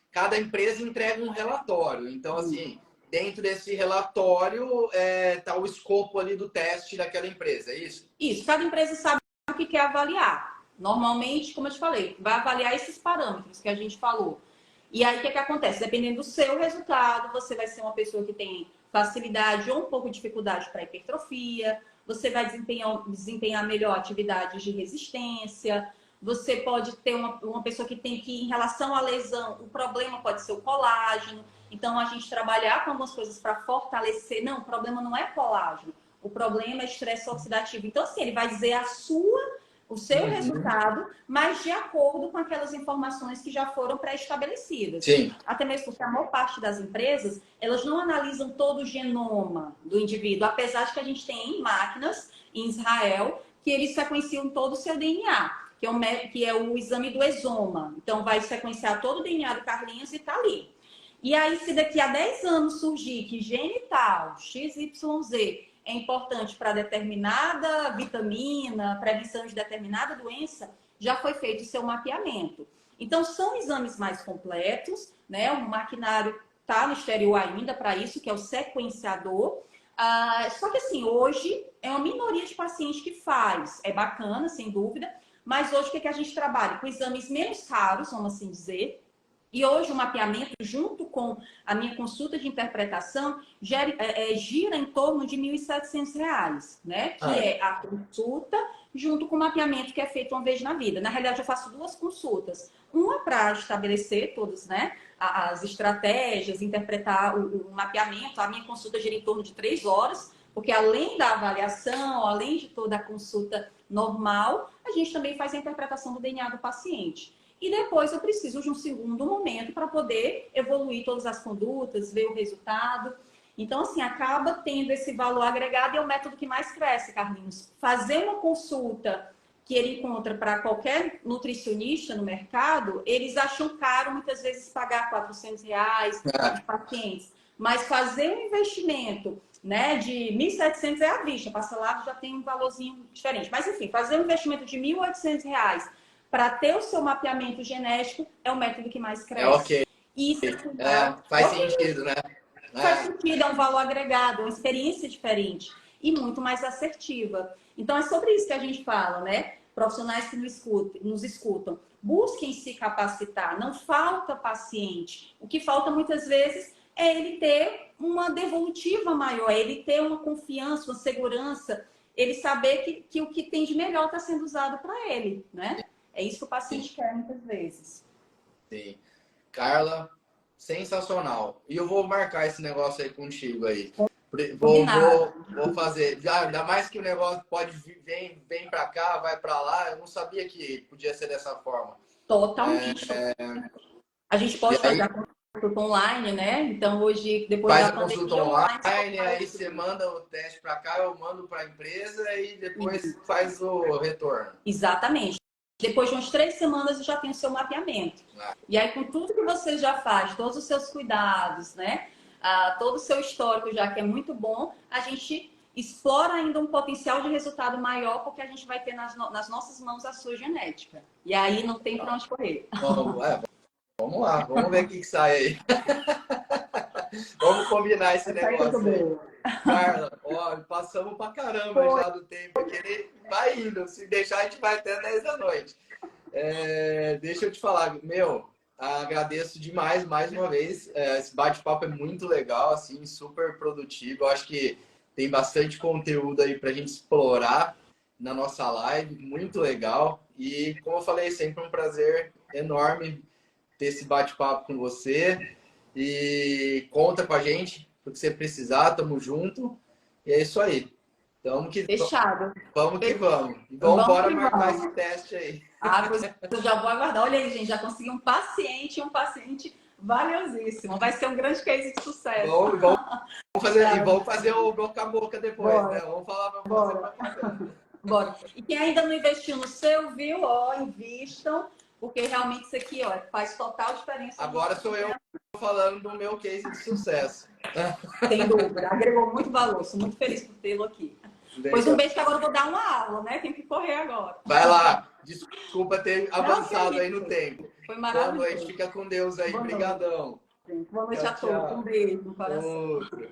cada empresa entrega um relatório. Então, assim, dentro desse relatório tá o escopo ali do teste daquela empresa, é isso? Isso, cada empresa sabe o que quer avaliar. Normalmente, como eu te falei, vai avaliar esses parâmetros que a gente falou. E aí, o que acontece? Dependendo do seu resultado, você vai ser uma pessoa que tem facilidade ou um pouco de dificuldade para hipertrofia, você vai desempenhar melhor atividades de resistência, você pode ter uma pessoa que tem que, em relação à lesão, o problema pode ser o colágeno. Então, a gente trabalhar com algumas coisas para fortalecer. Não, o problema não é colágeno. O problema é estresse oxidativo. Então, assim, ele vai dizer o seu Uhum. resultado, mas de acordo com aquelas informações que já foram pré-estabelecidas. Sim. Até mesmo porque a maior parte das empresas, elas não analisam todo o genoma do indivíduo, apesar de que a gente tem máquinas em Israel que eles sequenciam todo o seu DNA, que é o exame do exoma. Então, vai sequenciar todo o DNA do Carlinhos e tá ali. E aí, se daqui a 10 anos surgir que genital, XYZ, é importante para determinada vitamina, prevenção de determinada doença, já foi feito o seu mapeamento. Então, são exames mais completos, né? O maquinário está no exterior ainda para isso, que é o sequenciador. Só que, assim, hoje é uma minoria de pacientes que faz. É bacana, sem dúvida, mas hoje o que a gente trabalha? Com exames menos caros, vamos assim dizer. E hoje o mapeamento, junto com a minha consulta de interpretação, gira em torno de R$ 1.700, né? Que Ah, é a consulta junto com o mapeamento que é feito uma vez na vida. Na realidade, eu faço duas consultas. Uma para estabelecer todas, né, as estratégias, interpretar o mapeamento. A minha consulta gira em torno de 3 horas, porque além da avaliação, além de toda a consulta normal, a gente também faz a interpretação do DNA do paciente. E depois eu preciso de um segundo momento para poder evoluir todas as condutas, ver o resultado. Então, assim, acaba tendo esse valor agregado e é o método que mais cresce, Carlinhos. Fazer uma consulta que ele encontra para qualquer nutricionista no mercado, eles acham caro muitas vezes pagar R$ 400 para os pacientes. Mas fazer um investimento, né, de 1.700 é à vista, parcelado já tem um valorzinho diferente. Mas enfim, fazer um investimento de R$ 1.800 para ter o seu mapeamento genético é o método que mais cresce. Ok. Isso faz sentido, né? Faz sentido, é um valor agregado, uma experiência diferente e muito mais assertiva. Então é sobre isso que a gente fala, né? Profissionais que nos escutam, busquem se capacitar. Não falta paciente. O que falta muitas vezes é ele ter uma devolutiva maior, é ele ter uma confiança, uma segurança, ele saber que o que tem de melhor está sendo usado para ele, né? É isso que o paciente quer muitas vezes. Sim. Carla, sensacional. E eu vou marcar esse negócio aí contigo aí. Vou fazer. Ainda mais que o negócio pode vir, vem para cá, vai para lá. Eu não sabia que podia ser dessa forma. Totalmente. A gente pode fazer a consulta online, né? Então hoje, depois faz da a consulta pandemia, online, aí você manda o teste para cá, eu mando para a empresa e depois faz o retorno. Exatamente. Depois de umas 3 semanas você já tem o seu mapeamento. E aí, com tudo que você já faz, todos os seus cuidados, né? Todo o seu histórico já que é muito bom, a gente explora ainda um potencial de resultado maior, porque a gente vai ter nas nossas mãos a sua genética. E aí não tem para onde correr. Vamos lá, vamos ver o que sai aí. Vamos combinar esse negócio aí. Carla, ó, passamos pra caramba já do tempo, porque ele vai indo. Se deixar, a gente vai até 10 da noite. Deixa eu te falar, agradeço demais, mais uma vez. Esse bate-papo é muito legal, assim, super produtivo. Eu acho que tem bastante conteúdo aí pra gente explorar na nossa live, muito legal. E, como eu falei, sempre um prazer enorme ter esse bate-papo com você. E conta com a gente, porque você precisar, tamo junto. E é isso aí. Fechado. Vamos que vamos. E vamos embora marcar esse teste aí. Pois eu já vou aguardar. Olha aí, gente, já consegui um paciente valiosíssimo. Vai ser um grande case de sucesso. Vamos fazer o boca a boca depois, né? Vamos falar pra você pra caramba. Bora. E quem ainda não investiu no seu, viu? Ó, invistam, porque realmente isso aqui, ó, faz total diferença. Agora sou eu falando do meu case de sucesso. Sem dúvida, agregou muito valor. Sou muito feliz por tê-lo aqui. Pois um beijo que agora eu vou dar uma aula, né? Tem que correr agora. Vai lá. Desculpa ter avançado aí no tempo. Foi maravilhoso. Boa noite, fica com Deus aí. Obrigadão. Boa noite a todos. Um beijo no coração. Outro.